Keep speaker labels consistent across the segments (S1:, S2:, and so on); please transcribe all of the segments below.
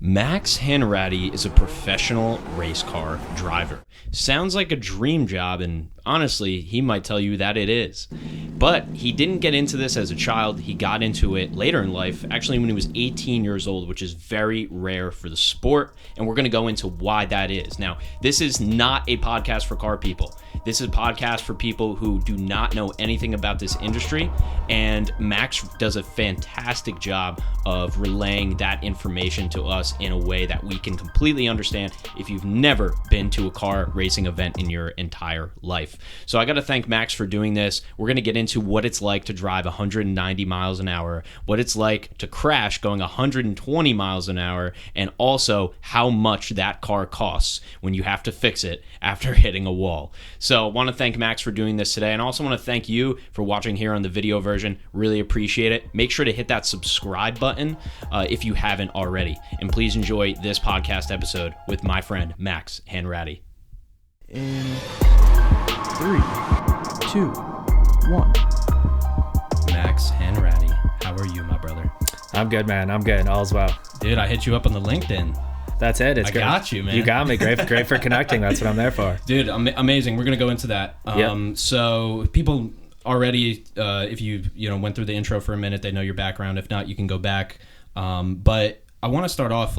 S1: Max Hanratty is a professional race car driver. Sounds like a dream job, and honestly, he might tell you that it is. But he didn't get into this as a child. He got into it later in life, actually when he was 18 years old, which is very rare for the sport, and we're going to go into why that is. Now, this is not a podcast for car people. This is a podcast for people who do not know anything about this industry, and Max does a fantastic job of relaying that information to us in a way that we can completely understand if you've never been to a car racing event in your entire life. So I got to thank Max for doing this. We're going to get into what it's like to drive 190 miles an hour, what it's like to crash going 120 miles an hour, and also how much that car costs when you have to fix it after hitting a wall. So I want to thank Max for doing this today, and I also want to thank you for watching here on the video version. Really appreciate it. Make sure to hit that subscribe button if you haven't already. And please enjoy this podcast episode with my friend Max Hanratty.
S2: In 3, 2, 1.
S1: Max Hanratty, how are you, my brother?
S2: I'm good, man. I'm good. All's well.
S1: Dude, I hit you up on the LinkedIn.
S2: That's it. It's
S1: I
S2: good.
S1: got you, man.
S2: You got me. Great for connecting. That's what I'm there for.
S1: Dude, amazing. We're going to go into that.
S2: Yep.
S1: So people already, if you went through the intro for a minute, they know your background. If not, you can go back. But I want to start off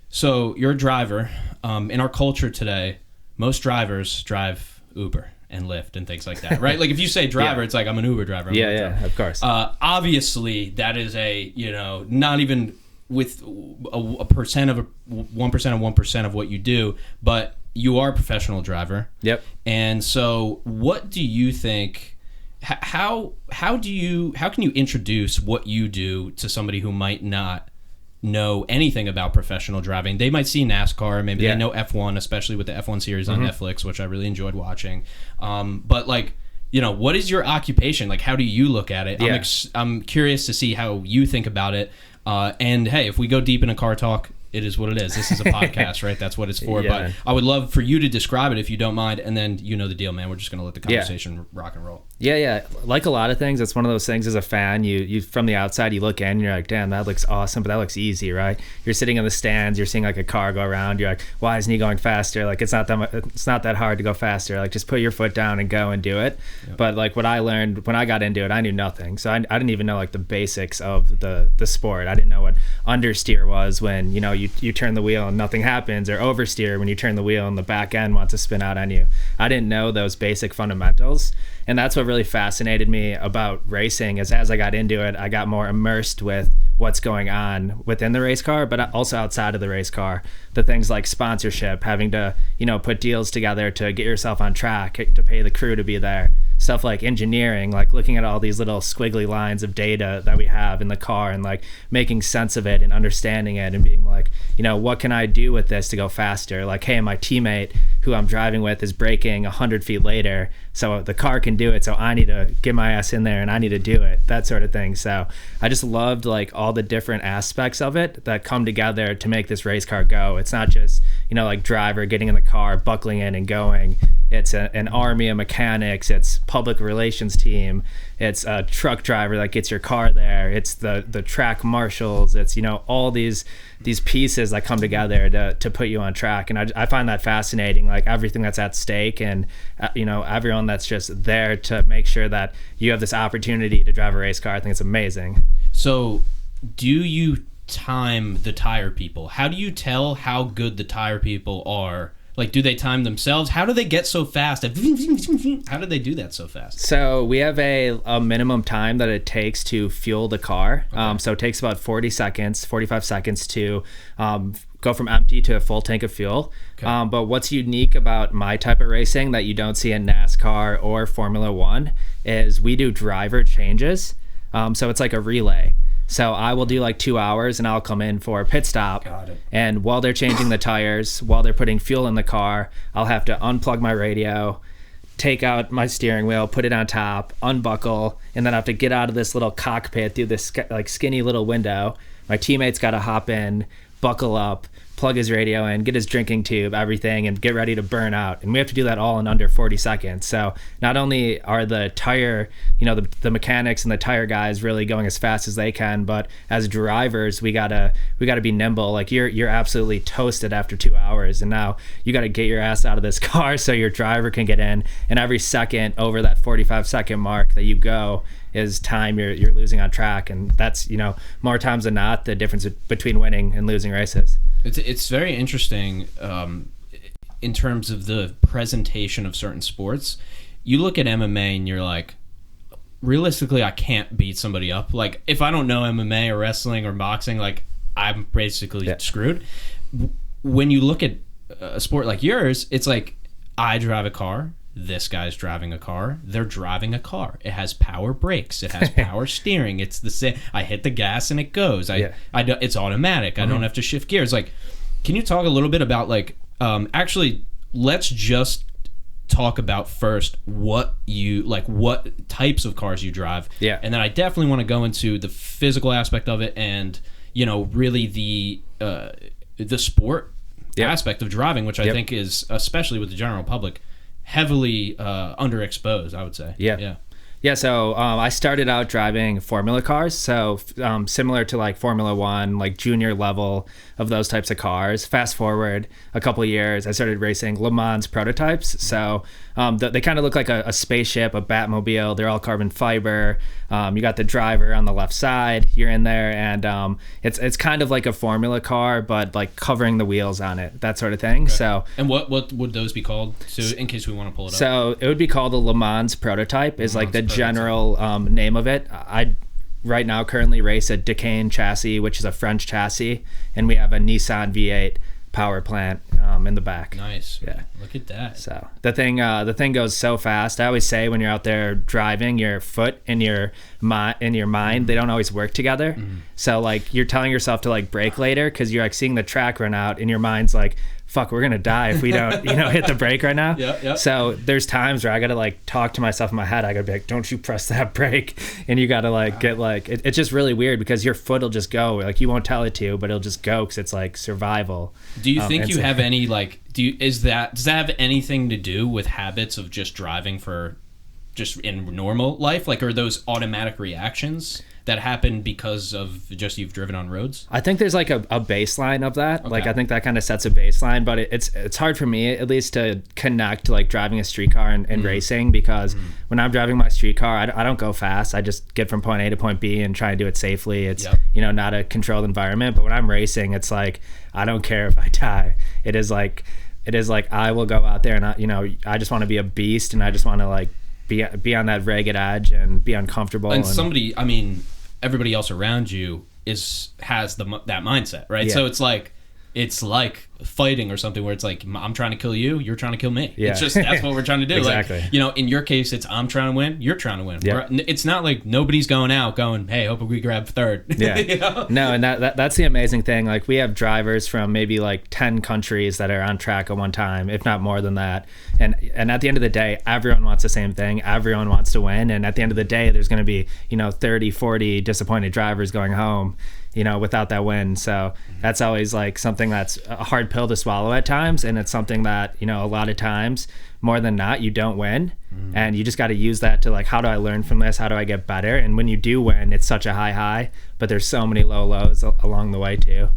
S1: so you're a driver. In our culture today, most drivers drive Uber and Lyft and things like that, right? Like if you say driver, It's like I'm an Uber driver.
S2: Yeah, of course.
S1: Obviously, that is not even with a percent of 1% of what you do, but you are a professional driver.
S2: Yep.
S1: And so, what do you think? How can you introduce what you do to somebody who might not know anything about professional driving? They might see NASCAR, maybe they know F1, especially with the F1 series on Netflix, which I really enjoyed watching. But what is your occupation? Like, how do you look at it?
S2: Yeah.
S1: I'm curious to see how you think about it. And hey, if we go deep into car talk, it is what it is. This is a podcast, right? That's what it's for.
S2: Yeah.
S1: But I would love for you to describe it if you don't mind, and then you know the deal, man. We're just going to let the conversation rock and roll.
S2: Yeah. Like a lot of things, it's one of those things as a fan, you from the outside, you look in and you're like, damn, that looks awesome, but that looks easy, right? You're sitting in the stands, you're seeing like a car go around, you're like, why isn't he going faster? Like, it's not that hard to go faster. Like, just put your foot down and go and do it. Yep. But like what I learned when I got into it, I knew nothing. So I didn't even know like the basics of the sport. I didn't know what understeer was when, you turn the wheel and nothing happens, or oversteer when you turn the wheel and the back end wants to spin out on you. I didn't know those basic fundamentals. And that's what really fascinated me about racing, is as I got into it, I got more immersed with what's going on within the race car, but also outside of the race car. The things like sponsorship, having to, put deals together to get yourself on track, to pay the crew to be there. Stuff like engineering, like looking at all these little squiggly lines of data that we have in the car and like making sense of it and understanding it and being like, what can I do with this to go faster? Like, hey, my teammate who I'm driving with is braking 100 feet later, so the car can do it, so I need to get my ass in there and I need to do it, that sort of thing. So I just loved like all the different aspects of it that come together to make this race car go. It's not just, like driver getting in the car, buckling in and going. It's an army of mechanics. It's public relations team. It's a truck driver that gets your car there. It's the track marshals. It's, all these pieces that come together to put you on track. And I find that fascinating, like everything that's at stake and, everyone that's just there to make sure that you have this opportunity to drive a race car. I think it's amazing.
S1: So do you time the tire people? How do you tell how good the tire people are? Like, do they time themselves? How do they get so fast? How do they do that so fast?
S2: So we have a minimum time that it takes to fuel the car. Okay. So it takes about 45 seconds to go from empty to a full tank of fuel. Okay. But what's unique about my type of racing that you don't see in NASCAR or Formula One is we do driver changes. So it's like a relay. So I will do like 2 hours and I'll come in for a pit stop.
S1: Got it.
S2: And while they're changing the tires, while they're putting fuel in the car, I'll have to unplug my radio, take out my steering wheel, put it on top, unbuckle, and then I have to get out of this little cockpit through this like skinny little window. My teammate's got to hop in. buckle up, plug his radio in, get his drinking tube, everything, and get ready to burn out. And we have to do that all in under 40 seconds. So not only are the tire, the mechanics and the tire guys really going as fast as they can, but as drivers, we gotta be nimble. Like you're absolutely toasted after 2 hours, and now you gotta get your ass out of this car so your driver can get in. And every second over that 45-second mark that you go is time you're losing on track, and that's more times than not the difference between winning and losing races.
S1: It's very interesting in terms of the presentation of certain sports. You look at MMA and you're like, realistically, I can't beat somebody up. Like, if I don't know MMA or wrestling or boxing, like, I'm basically screwed. When you look at a sport like yours, it's like, I drive a car. This guy's driving a car. They're driving a car. It has power brakes. It has power steering. It's the same. I hit the gas and it goes. It's automatic. I don't have to shift gears. Like, can you talk a little bit about actually, let's just talk about first what types of cars you drive.
S2: Yeah.
S1: And then I definitely want to go into the physical aspect of it and, really the sport aspect of driving, which I think is, especially with the general public, heavily underexposed, I would say.
S2: Yeah, so I started out driving Formula cars, so similar to like Formula One, like junior level of those types of cars. Fast forward a couple of years, I started racing Le Mans prototypes. So they kind of look like a spaceship, a Batmobile. They're all carbon fiber. You got the driver on the left side. You're in there, and it's kind of like a Formula car, but like covering the wheels on it, that sort of thing. Okay. So,
S1: and what would those be called? So in case we want to pull it up.
S2: So it would be called a Le Mans prototype. Is like the general name of it. I right now currently race a Decane chassis, which is a French chassis, and we have a Nissan V8 power plant in the back.
S1: Nice. Yeah. Look at that.
S2: So the thing goes so fast. I always say when you're out there driving, your foot and your mind, they don't always work together. Mm-hmm. So like you're telling yourself to like brake later because you're like seeing the track run out, and your mind's like, fuck, we're gonna die if we don't hit the brake right now.
S1: Yeah.
S2: So there's times where I gotta like talk to myself in my head. I gotta be like, don't you press that brake, and you gotta like get like it's just really weird because your foot will just go, like you won't tell it to, but it'll just go because it's like survival.
S1: Do you think you have any like does that have anything to do with habits of just driving for just in normal life? Like, are those automatic reactions that happen because of just you've driven on roads?
S2: I think there's like a baseline of that. Okay. Like I think that kind of sets a baseline, but it's hard for me at least to connect like driving a street car and racing, because when I'm driving my street car, I don't go fast. I just get from point A to point B and try and do it safely. It's not a controlled environment. But when I'm racing, it's like I don't care if I die. It is like I will go out there and I just want to be a beast, and I just want to like be on that ragged edge and be uncomfortable.
S1: And everybody else around you has that mindset, right?
S2: Yeah.
S1: So it's like fighting or something where it's like, I'm trying to kill you, you're trying to kill me.
S2: Yeah.
S1: It's just that's what we're trying to do.
S2: Exactly.
S1: Like, in your case, it's I'm trying to win, you're trying to win.
S2: Yeah.
S1: It's not like nobody's going out going, hey, hope we grab third.
S2: Yeah. No, and that's the amazing thing. Like we have drivers from maybe like 10 countries that are on track at one time, if not more than that. And at the end of the day, everyone wants the same thing. Everyone wants to win. And at the end of the day, there's going to be 30, 40 disappointed drivers going home without that win. So that's always like something that's a hard pill to swallow at times. And it's something that, a lot of times, more than not, you don't win. And you just got to use that to like, how do I learn from this? How do I get better? And when you do win, it's such a high, but there's so many low lows along the way too.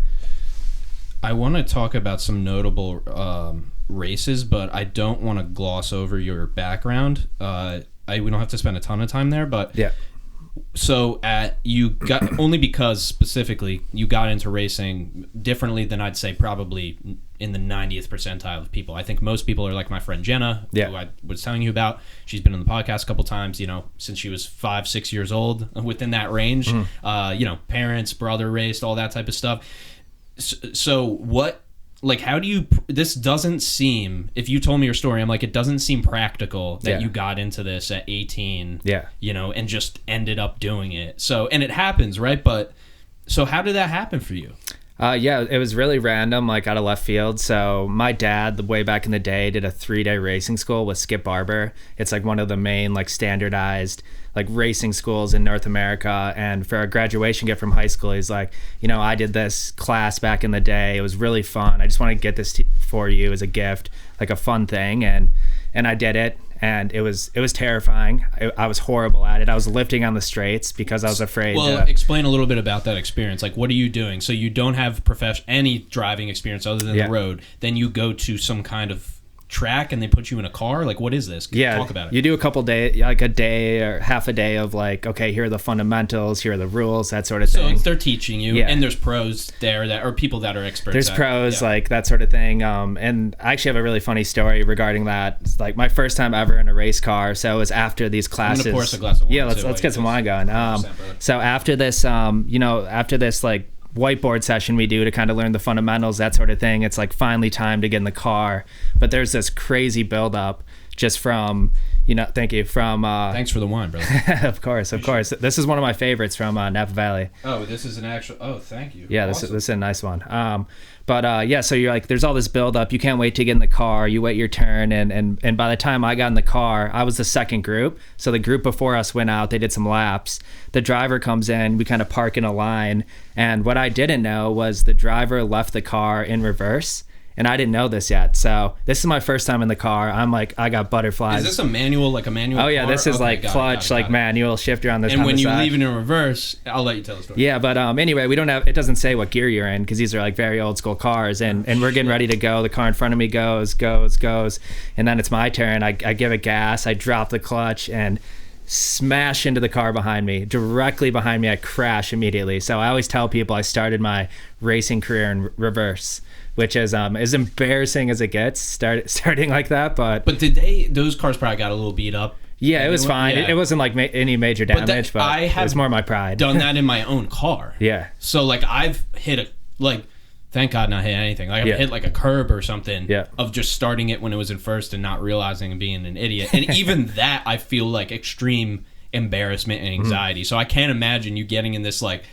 S1: I want to talk about some notable races, but I don't want to gloss over your background. We don't have to spend a ton of time there, but
S2: yeah.
S1: So you got only because specifically you got into racing differently than I'd say probably in the 90th percentile of people. I think most people are like my friend Jenna, who I was telling you about. She's been on the podcast a couple times, since she was 5-6 years old, within that range. Parents, brother raced, all that type of stuff. So what? Like, how do you, this doesn't seem, if you told me your story, I'm like, it doesn't seem practical that you got into this at 18, and just ended up doing it. So, and it happens, right? But, so how did that happen for you?
S2: Yeah, it was really random, like out of left field. So my dad, way back in the day, did a 3-day racing school with Skip Barber. It's like one of the main like standardized like racing schools in North America. And for a graduation gift from high school, he's like, you know, I did this class back in the day. It was really fun. I just want to get this for you as a gift, like a fun thing. And I did it. And it was terrifying. I was horrible at it. I was lifting on the straights because I was afraid.
S1: Well, explain a little bit about that experience. Like, what are you doing? So you don't have any driving experience other than the road. Then you go to some kind of track and they put you in a car. Like, what is this? Talk about it.
S2: You do a couple days, like a day or half a day of like, okay, here are the fundamentals, here are the rules, that sort of thing.
S1: So they're teaching you, and there's pros there that or people that are experts.
S2: There's pros, like that sort of thing. And I actually have a really funny story regarding that. It's like my first time ever in a race car. So it was after these classes.
S1: I'm gonna pour us a glass of wine.
S2: Yeah, let's get some wine going. So after this, after this like whiteboard session we do to kind of learn the fundamentals, that sort of thing, it's like finally time to get in the car. But there's this crazy buildup just from, thank you, from...
S1: Thanks for the wine, brother.
S2: Of course. This is one of my favorites from Napa Valley.
S1: Oh, this is an actual... Oh, thank you.
S2: Yeah, awesome. This is a nice one. So you're like, there's all this buildup. You can't wait to get in the car. You wait your turn. And by the time I got in the car, I was the second group. So the group before us went out. They did some laps. The driver comes in. We kind of park in a line. And what I didn't know was the driver left the car in reverse. And I didn't know this yet. So this is my first time in the car. I'm like, I got butterflies.
S1: Is this a manual
S2: Oh, yeah.
S1: car?
S2: This is clutch, manual shifter on this.
S1: And when you leave it in reverse, I'll let you tell the story.
S2: Yeah, but anyway, it doesn't say what gear you're in because these are like very old school cars. And we're getting ready to go. The car in front of me goes. And then it's my turn. I give it gas. I drop the clutch and smash into the car behind me. Directly behind me, I crash immediately. So I always tell people I started my racing career in reverse, which is as embarrassing as it gets, starting like that. But
S1: those cars probably got a little beat up.
S2: Yeah, it was fine. Yeah. It wasn't like any major damage, but it was more my pride.
S1: Done that in my own car.
S2: Yeah.
S1: So like I've hit thank God not hit anything. Like I've hit like a curb or something of just starting it when it was in first and not realizing and being an idiot. And even that I feel like extreme embarrassment and anxiety. So I can't imagine you getting in this like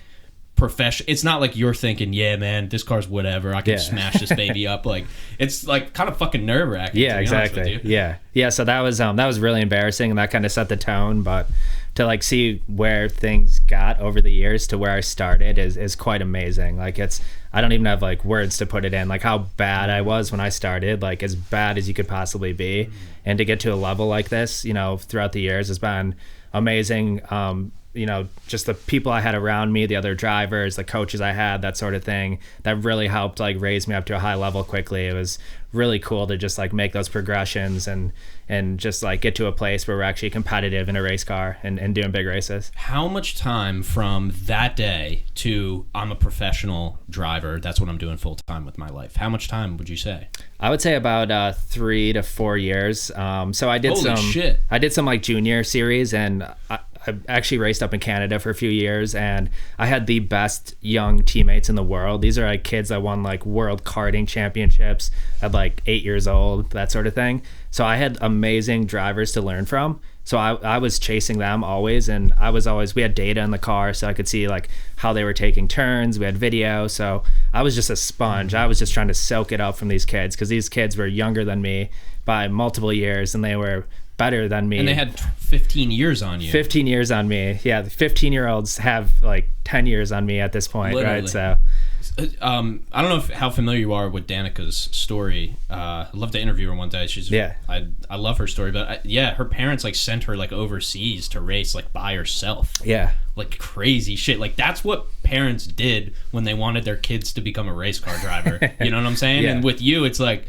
S1: profession. It's not like you're thinking, yeah, man, this car's whatever. I can smash this baby up. Like it's like kind of fucking nerve wracking.
S2: Yeah, exactly. Yeah. So that was really embarrassing, and that kind of set the tone. But to like see where things got over the years to where I started is quite amazing. Like I don't even have like words to put it in. Like how bad I was when I started, like as bad as you could possibly be, and to get to a level like this, throughout the years has been amazing. Just the people I had around me, the other drivers, the coaches I had, that sort of thing, that really helped like raise me up to a high level quickly. It was really cool to just like make those progressions and just like get to a place where we're actually competitive in a race car and doing big races.
S1: How much time from that day to I'm a professional driver, that's what I'm doing full time with my life, how much time would you say?
S2: I would say about 3 to 4 years. So I did I did some like junior series, and I actually raced up in Canada for a few years, and I had the best young teammates in the world. These are like kids that won like world karting championships at like 8 years old, that sort of thing. So I had amazing drivers to learn from. So I was chasing them always, and we had data in the car, so I could see like how they were taking turns. We had video, so I was just a sponge. I was just trying to soak it up from these kids, because these kids were younger than me by multiple years, and they were better than me.
S1: And they had 15 years on you.
S2: 15 years on me. Yeah, the 15-year-olds have like 10 years on me at this point. Literally. Right? So
S1: I don't know how familiar you are with Danica's story. I'd love to interview her one day. I love her story, but her parents like sent her like overseas to race like by herself.
S2: Yeah.
S1: Like crazy shit. Like that's what parents did when they wanted their kids to become a race car driver. You know what I'm saying? Yeah. And with you, it's like,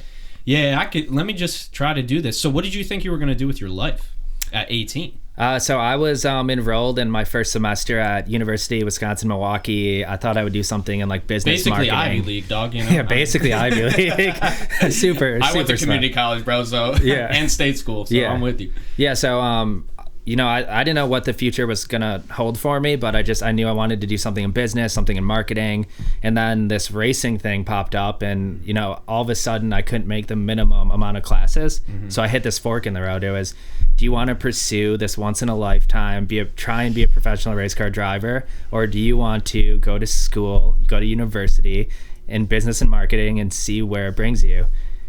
S1: let me just try to do this. So what did you think you were going to do with your life at 18?
S2: So I was enrolled in my first semester at University of Wisconsin-Milwaukee. I thought I would do something in like business marketing.
S1: Basically Ivy League, dog.
S2: Yeah, basically Ivy League. Super.
S1: I went to community college, bro. So and state school. So I'm with you.
S2: Yeah. So I didn't know what the future was gonna hold for me, but I knew I wanted to do something in business, something in marketing, and then this racing thing popped up, and all of a sudden I couldn't make the minimum amount of classes, so I hit this fork in the road. It was, do you want to pursue this once in a lifetime, try and be a professional race car driver, or do you want to go to school, go to university in business and marketing and see where it brings you?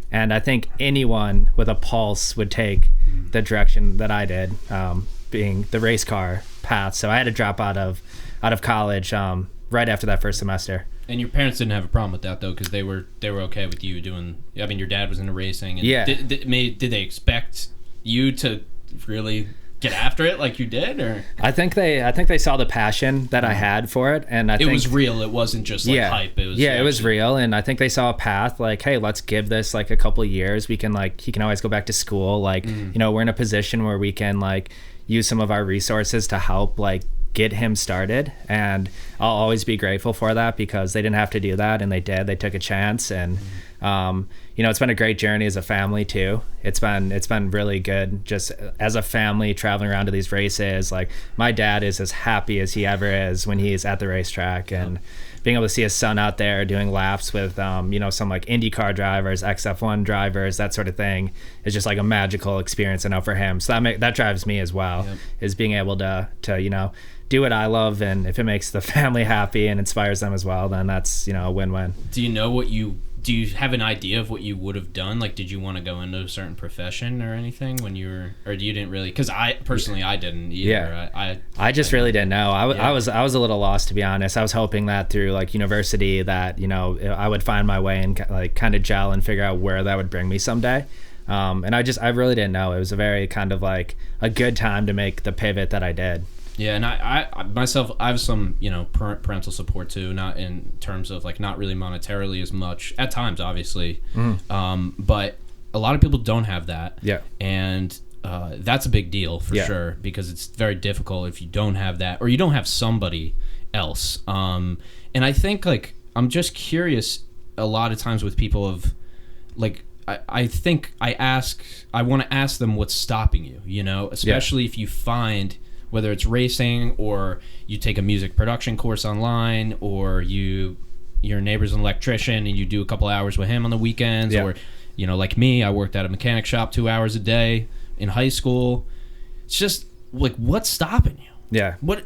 S2: And I think anyone with a pulse would take the direction that I did, being the race car path. So I had to drop out of college right after that first semester.
S1: And your parents didn't have a problem with that, though, because they were okay with you doing. I mean, your dad was into racing. And
S2: yeah.
S1: Did they expect you to really get after it like you did, or? I think
S2: they saw the passion that I had for it, and I think
S1: it was real. It wasn't just like hype. It was
S2: it was real, and I think they saw a path like, hey, let's give this like a couple of years. We can he can always go back to school. Like we're in a position where we can like use some of our resources to help like get him started, and I'll always be grateful for that, because they didn't have to do that, and they did. They took a chance, and it's been a great journey as a family too. It's been really good just as a family traveling around to these races. Like my dad is as happy as he ever is when he's at the racetrack, and being able to see his son out there doing laps with some like IndyCar drivers, XF1 drivers, that sort of thing is just like a magical experience I know for him. So that drives me as well, is being able to do what I love, and if it makes the family happy and inspires them as well, then that's a win-win.
S1: Do you have an idea of what you would have done? Like, did you want to go into a certain profession or anything when you were, or you didn't really? Because I didn't either.
S2: Yeah. I just really didn't know. I was a little lost, to be honest. I was hoping that through like university that I would find my way and like kind of gel and figure out where that would bring me someday. And I really didn't know. It was a very kind of like a good time to make the pivot that I did.
S1: Yeah, and I myself, I have some, parental support too, not in terms of like not really monetarily as much at times, obviously, but a lot of people don't have that.
S2: Yeah,
S1: and that's a big deal for sure, because it's very difficult if you don't have that, or you don't have somebody else. And I think like I'm just curious a lot of times with people of like. I think I want to ask them what's stopping you, especially if you find, whether it's racing or you take a music production course online, or your neighbor's an electrician and you do a couple hours with him on the weekends, or like me, I worked at a mechanic shop 2 hours a day in high school. It's just like, what's stopping you?
S2: Yeah.
S1: What,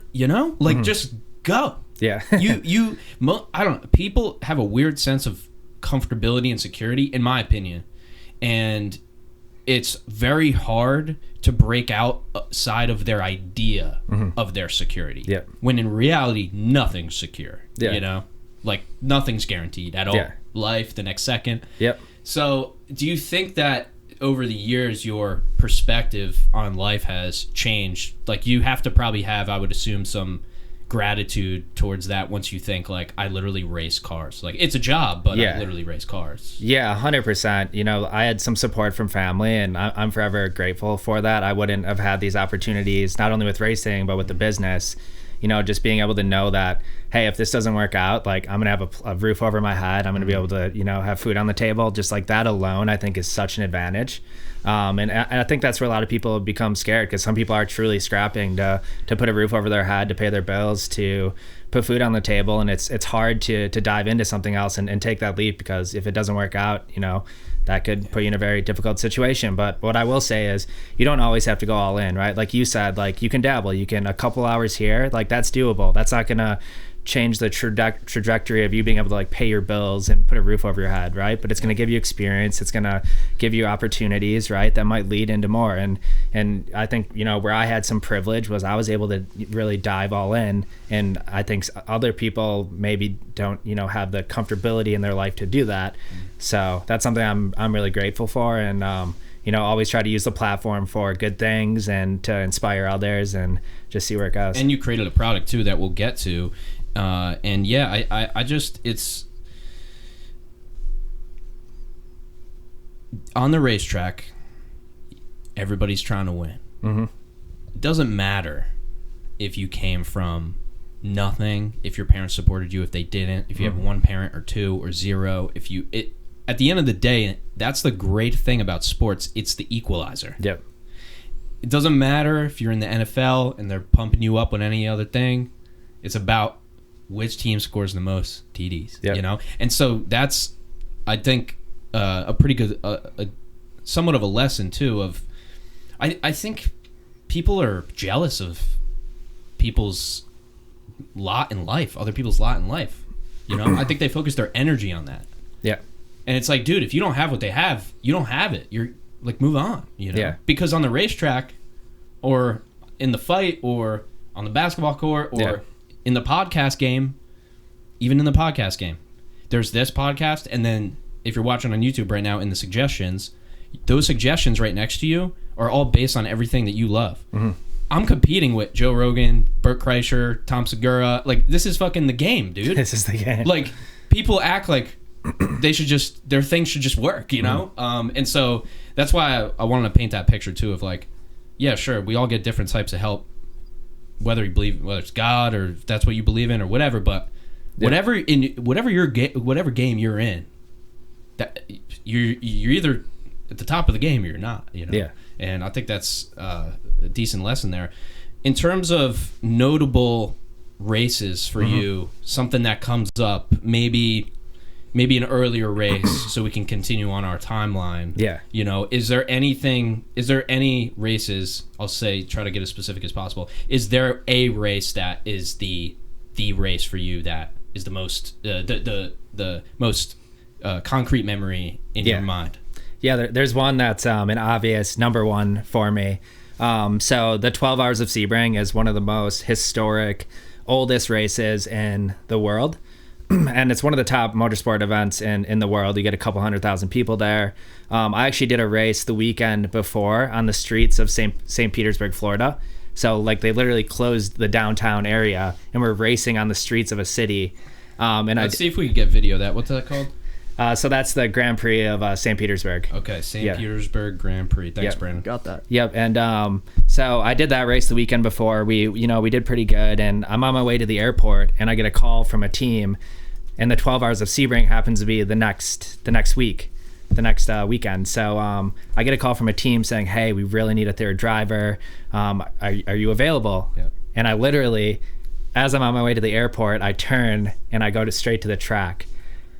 S1: just go.
S2: Yeah.
S1: I don't know. People have a weird sense of comfortability and security, in my opinion. And it's very hard to break outside of their idea of their security.
S2: Yeah.
S1: When in reality, nothing's secure.
S2: Yeah.
S1: Like nothing's guaranteed at all.
S2: Yeah.
S1: Life, the next second.
S2: Yep.
S1: So do you think that over the years your perspective on life has changed? Like you have to probably have, I would assume, some gratitude towards that once you think like, I literally race cars. Like it's a job, but I literally race cars.
S2: Yeah, 100%. I had some support from family, and I'm forever grateful for that. I wouldn't have had these opportunities, not only with racing, but with the business. Just being able to know that, hey, if this doesn't work out, like I'm going to have a roof over my head. I'm going to be able to, have food on the table. Just like that alone, I think is such an advantage. And I think that's where a lot of people have become scared, because some people are truly scrapping to put a roof over their head, to pay their bills, to put food on the table. And it's hard to dive into something else and take that leap, because if it doesn't work out, that could put you in a very difficult situation. But what I will say is you don't always have to go all in, right? Like you said, like you can dabble, you can a couple hours here, like that's doable. That's not going to change the trajectory of you being able to like pay your bills and put a roof over your head, right? But it's going to give you experience. It's going to give you opportunities, right? That might lead into more. And I think, where I had some privilege was I was able to really dive all in. And I think other people maybe don't, have the comfortability in their life to do that. So that's something I'm really grateful for. And, always try to use the platform for good things and to inspire others and just see where it goes.
S1: And you created a product too that we'll get to. And yeah, I just, it's on the racetrack, everybody's trying to win. It doesn't matter if you came from nothing, if your parents supported you, if they didn't, if you have one parent or two or zero, at the end of the day, that's the great thing about sports. It's the equalizer.
S2: Yep.
S1: it doesn't matter if you're in the NFL and they're pumping you up on any other thing. It's about which team scores the most TDs, you know? And so that's, I think, a pretty good, somewhat of a lesson, too, of, I think people are jealous of people's lot in life, other people's lot in life, you know? I think they focus their energy on that.
S2: Yeah.
S1: And it's like, dude, if you don't have what they have, you don't have it. You're, like, move on, you know?
S2: Yeah.
S1: Because on the racetrack, or in the fight, or on the basketball court, or in the podcast game, even in the podcast game, there's this podcast, and then if you're watching on YouTube right now, in the suggestions, those suggestions right next to you are all based on everything that you love. Mm-hmm. I'm competing with Joe Rogan, Bert Kreischer, Tom Segura. Like, this is fucking the game, dude.
S2: This is the game.
S1: Like, people act like they should just, their thing should just work, you know? And so that's why I wanted to paint that picture too, of like, yeah, sure, we all get different types of help, whether it's God or if that's what you believe in or whatever, but whatever game you're in, that you're either at the top of the game or you're not, you know? Yeah. And I think that's a decent lesson there. In terms of notable races for you, something that comes up, maybe an earlier race so we can continue on our timeline. Yeah. You know, is there any races, I'll say, try to get as specific as possible. Is there a race that is the race for you that is the most the most concrete memory in your mind?
S2: Yeah, there's one that's an obvious number one for me. So the 12 Hours of Sebring is one of the most historic, oldest races in the world. And it's one of the top motorsport events in the world. You get a couple 100,000 people there. I actually did a race the weekend before on the streets of St. Petersburg, Florida. So like they literally closed the downtown area and we're racing on the streets of a city.
S1: Let's see if we can get video of that. What's that called?
S2: So that's the Grand Prix of St. Petersburg.
S1: Okay, St. Petersburg Grand Prix. Thanks, Brandon.
S3: Got that.
S2: Yep, and so I did that race the weekend before. We did pretty good, and I'm on my way to the airport, and I get a call from a team, and the 12 Hours of Sebring happens to be the next weekend. So I get a call from a team saying, "Hey, we really need a third driver. Are you available?" Yep. And I literally, as I'm on my way to the airport, I turn and I go straight to the track.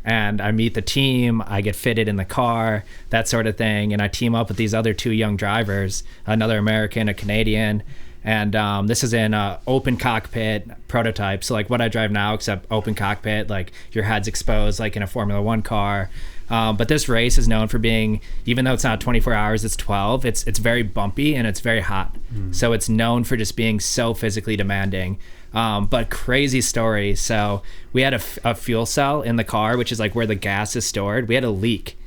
S2: And I meet the team, I get fitted in the car, that sort of thing. And I team up with these other two young drivers, another American, a Canadian. And this is in open cockpit prototype. So like what I drive now, except open cockpit, like your head's exposed like in a Formula One car. But this race is known for being, even though it's not 24 hours, it's 12. It's very bumpy and it's very hot. So it's known for just being so physically demanding. But crazy story. So we had a fuel cell in the car, which is like where the gas is stored. We had a leak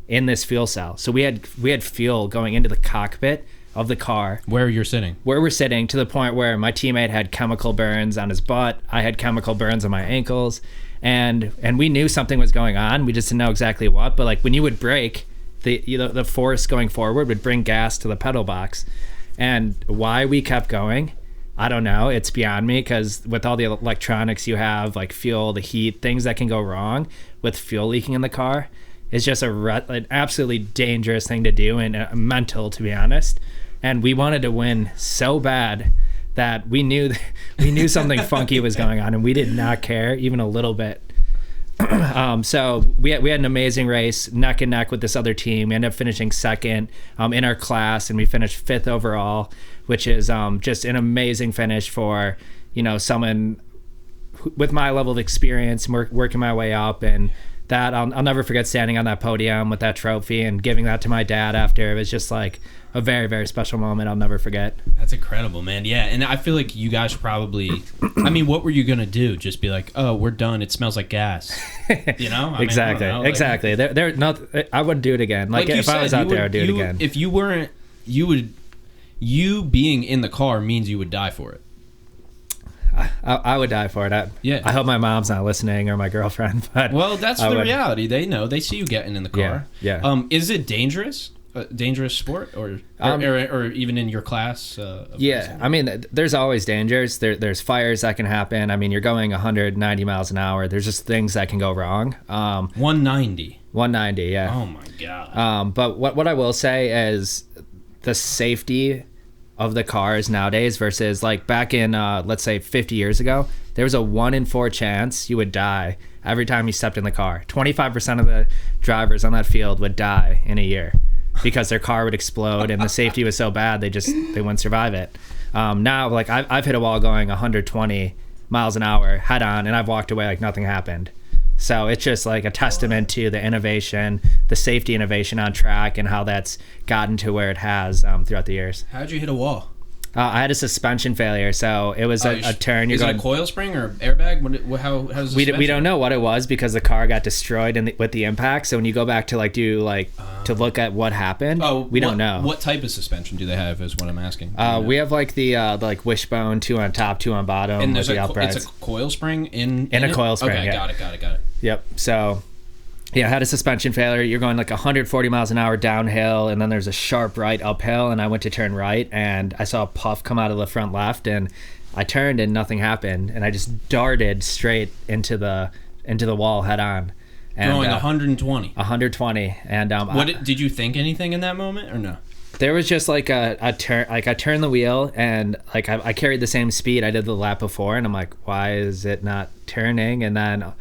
S2: in this fuel cell. So we had fuel going into the cockpit of the car.
S1: Where we're sitting,
S2: to the point where my teammate had chemical burns on his butt. I had chemical burns on my ankles. And we knew something was going on. We just didn't know exactly what. But like when you would brake, the force going forward would bring gas to the pedal box. And why we kept going, I don't know. It's beyond me, because with all the electronics you have, like fuel, the heat, things that can go wrong with fuel leaking in the car, is just an absolutely dangerous thing to do, and mental, to be honest. And we wanted to win so bad that we knew something funky was going on, and we did not care even a little bit. So we had an amazing race, neck and neck with this other team. We ended up finishing second in our class, and we finished fifth overall, which is just an amazing finish for someone with my level of experience, working my way up. And that I'll never forget standing on that podium with that trophy and giving that to my dad after. It was just like a very, very special moment I'll never forget.
S1: That's incredible, man. Yeah, and I feel like you guys probably, I mean, what were you going to do? Just be like, oh, we're done. It smells like gas. You know?
S2: Exactly.
S1: I
S2: exactly. They're not, I wouldn't do it again. Like if I was out there, I'd do it again.
S1: If you weren't, you being in the car means you would die for it.
S2: I would die for it. I hope my mom's not listening, or my girlfriend. But
S1: well, that's the reality. They know. They see you getting in the car.
S2: Yeah.
S1: Is it dangerous? A dangerous sport, or even in your class?
S2: Yeah, I mean, there's always dangers. There's fires that can happen. I mean, you're going 190 miles an hour. There's just things that can go wrong.
S1: 190.
S2: 190. Yeah.
S1: Oh my god.
S2: But what I will say is the safety of the cars nowadays versus like back in let's say 50 years ago, there was a 1 in 4 chance you would die every time you stepped in the car. 25% of the drivers on that field would die in a year because their car would explode and the safety was so bad they wouldn't survive it. Now, like I've hit a wall going 120 miles an hour head on, and I've walked away like nothing happened. So it's just like a testament to the innovation, the safety innovation on track, and how that's gotten to where it has throughout the years.
S3: How'd you hit a wall?
S2: I had a suspension failure, so it was a turn.
S3: Is it a coil spring or airbag? How's the
S2: we don't know what it was because the car got destroyed with the impact. So when you go back to to look at what happened, we don't know.
S3: What type of suspension do they have? Is what I'm asking.
S2: We have like the like wishbone, 2 on top, 2 on bottom.
S3: And there's it's a coil spring in
S2: a coil spring.
S3: Okay,
S2: yeah.
S3: got it.
S2: Yep. So. Yeah, I had a suspension failure. You're going like 140 miles an hour downhill, and then there's a sharp right uphill, and I went to turn right, and I saw a puff come out of the front left, and I turned, and nothing happened, and I just darted straight into the wall head on. And,
S3: going 120.
S2: 120, and
S3: did you think anything in that moment or no?
S2: There was just like a turn, like I turned the wheel, and like I carried the same speed I did the lap before, and I'm like, why is it not turning? And then.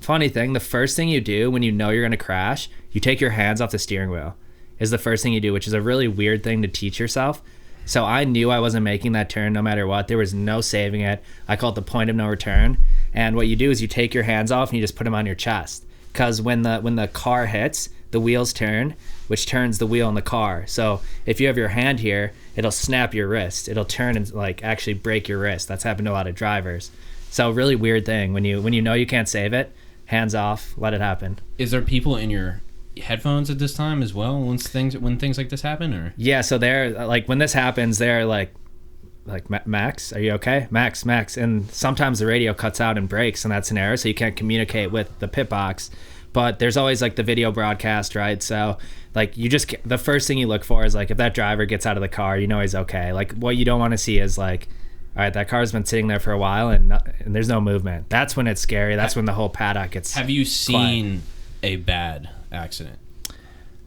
S2: Funny thing, the first thing you do when you know you're going to crash, you take your hands off the steering wheel is the first thing you do, which is a really weird thing to teach yourself. So I knew I wasn't making that turn no matter what. There was no saving it. I call it the point of no return. And what you do is you take your hands off and you just put them on your chest, because when the car hits, the wheels turn, which turns the wheel in the car. So if you have your hand here, it'll snap your wrist. It'll turn and like actually break your wrist. That's happened to a lot of drivers. So really weird thing when you know you can't save it, hands off, let it happen.
S3: Is there people in your headphones at this time as well when things like this happen, or?
S2: Yeah, so they're like when this happens, they're like Max, are you okay? Max, and sometimes the radio cuts out and breaks, and that's an error, so you can't communicate with the pit box. But there's always like the video broadcast, right? So like the first thing you look for is like if that driver gets out of the car, you know he's okay. Like what you don't want to see is like, all right, that car's been sitting there for a while and there's no movement. That's when it's scary. That's when the whole paddock gets
S3: Have you seen a bad accident?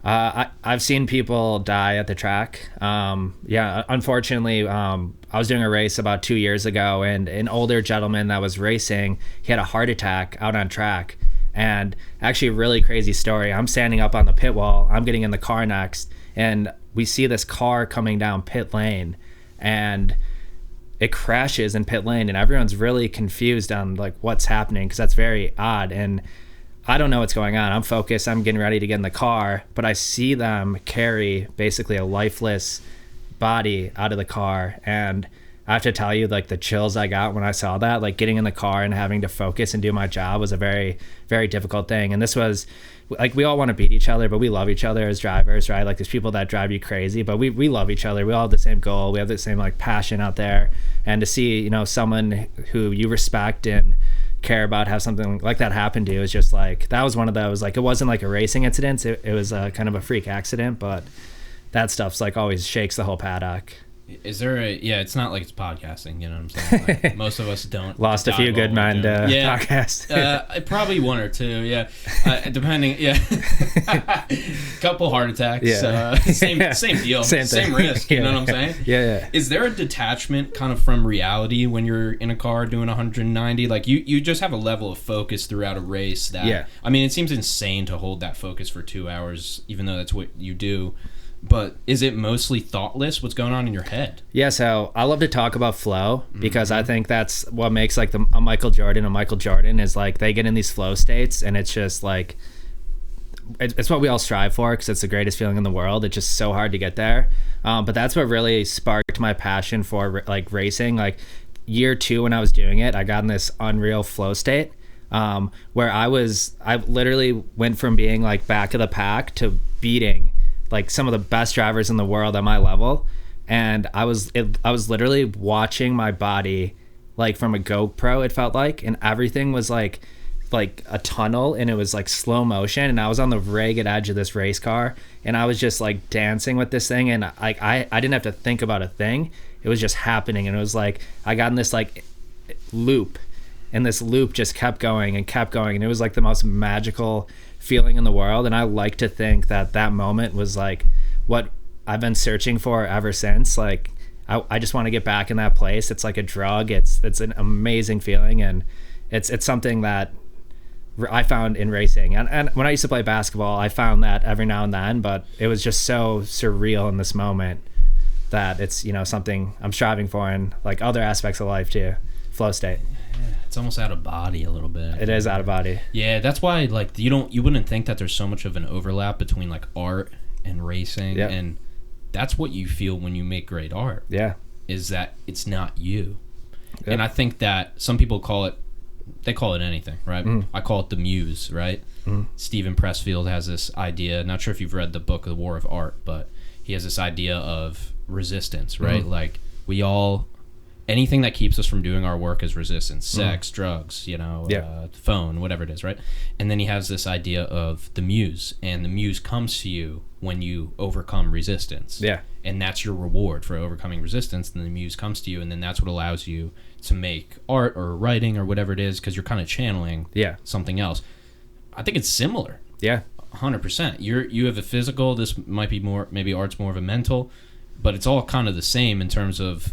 S2: I've seen people die at the track. Yeah, unfortunately, I was doing a race about 2 years ago, and an older gentleman that was racing, he had a heart attack out on track. And actually a really crazy story. I'm standing up on the pit wall. I'm getting in the car next, and we see this car coming down pit lane, and it crashes in pit lane, and everyone's really confused on like what's happening, because that's very odd. And I don't know what's going on. I'm focused. I'm getting ready to get in the car, but I see them carry basically a lifeless body out of the car. And I have to tell you, like the chills I got when I saw that, like getting in the car and having to focus and do my job was a very, very difficult thing. And this was like, we all want to beat each other, but we love each other as drivers, right? Like there's people that drive you crazy, but we love each other. We all have the same goal. We have the same like passion out there. And to see, you know, someone who you respect and care about have something like that happen to you is just like, that was one of those, like, it wasn't like a racing incident. It was kind of a freak accident, but that stuff's like always shakes the whole paddock.
S3: Is there it's not like it's podcasting, you know what I'm saying? Like, most of us don't.
S2: Lost a few good men to podcast.
S3: Probably one or two, depending, couple heart attacks, same deal, same risk, you know what I'm saying?
S2: Yeah.
S3: Is there a detachment kind of from reality when you're in a car doing 190? Like you just have a level of focus throughout a race that, I mean, it seems insane to hold that focus for 2 hours, even though that's what you do. But is it mostly thoughtless? What's going on in your head?
S2: Yeah, so I love to talk about flow because I think that's what makes like a Michael Jordan is like they get in these flow states, and it's just like it's what we all strive for because it's the greatest feeling in the world. It's just so hard to get there. But that's what really sparked my passion for like racing. Like year 2 when I was doing it, I got in this unreal flow state where I literally went from being like back of the pack to beating like some of the best drivers in the world at my level, and I was literally watching my body like from a GoPro, it felt like, and everything was like a tunnel, and it was like slow motion, and I was on the ragged edge of this race car, and I was just like dancing with this thing, and I didn't have to think about a thing. It was just happening, and it was like I got in this like loop, and this loop just kept going, and it was like the most magical feeling in the world. And I like to think that moment was like what I've been searching for ever since. Like I just want to get back in that place. It's like a drug. It's an amazing feeling, and it's something that I found in racing. And when I used to play basketball, I found that every now and then, but it was just so surreal in this moment that it's, you know, something I'm striving for in like other aspects of life too. Flow state.
S3: Yeah, it's almost out of body a little bit.
S2: It is out of body.
S3: Yeah, that's why like you wouldn't think that there's so much of an overlap between like art and racing.
S2: Yep.
S3: And that's what you feel when you make great art.
S2: Yeah.
S3: Is that it's not you.
S2: Yep.
S3: And I think that some people call it anything, right? I call it the muse, right? Stephen Pressfield has this idea, not sure if you've read the book The War of Art, but he has this idea of resistance, right? Like we all, anything that keeps us from doing our work is resistance. Sex, drugs, you know, phone, whatever it is, right? And then he has this idea of the muse, and the muse comes to you when you overcome resistance.
S2: Yeah.
S3: And that's your reward for overcoming resistance. Then the muse comes to you, and then that's what allows you to make art or writing or whatever it is, because you're kind of channeling something else. I think it's similar.
S2: Yeah.
S3: 100%. You have a physical. This might be more, maybe art's more of a mental, but it's all kind of the same in terms of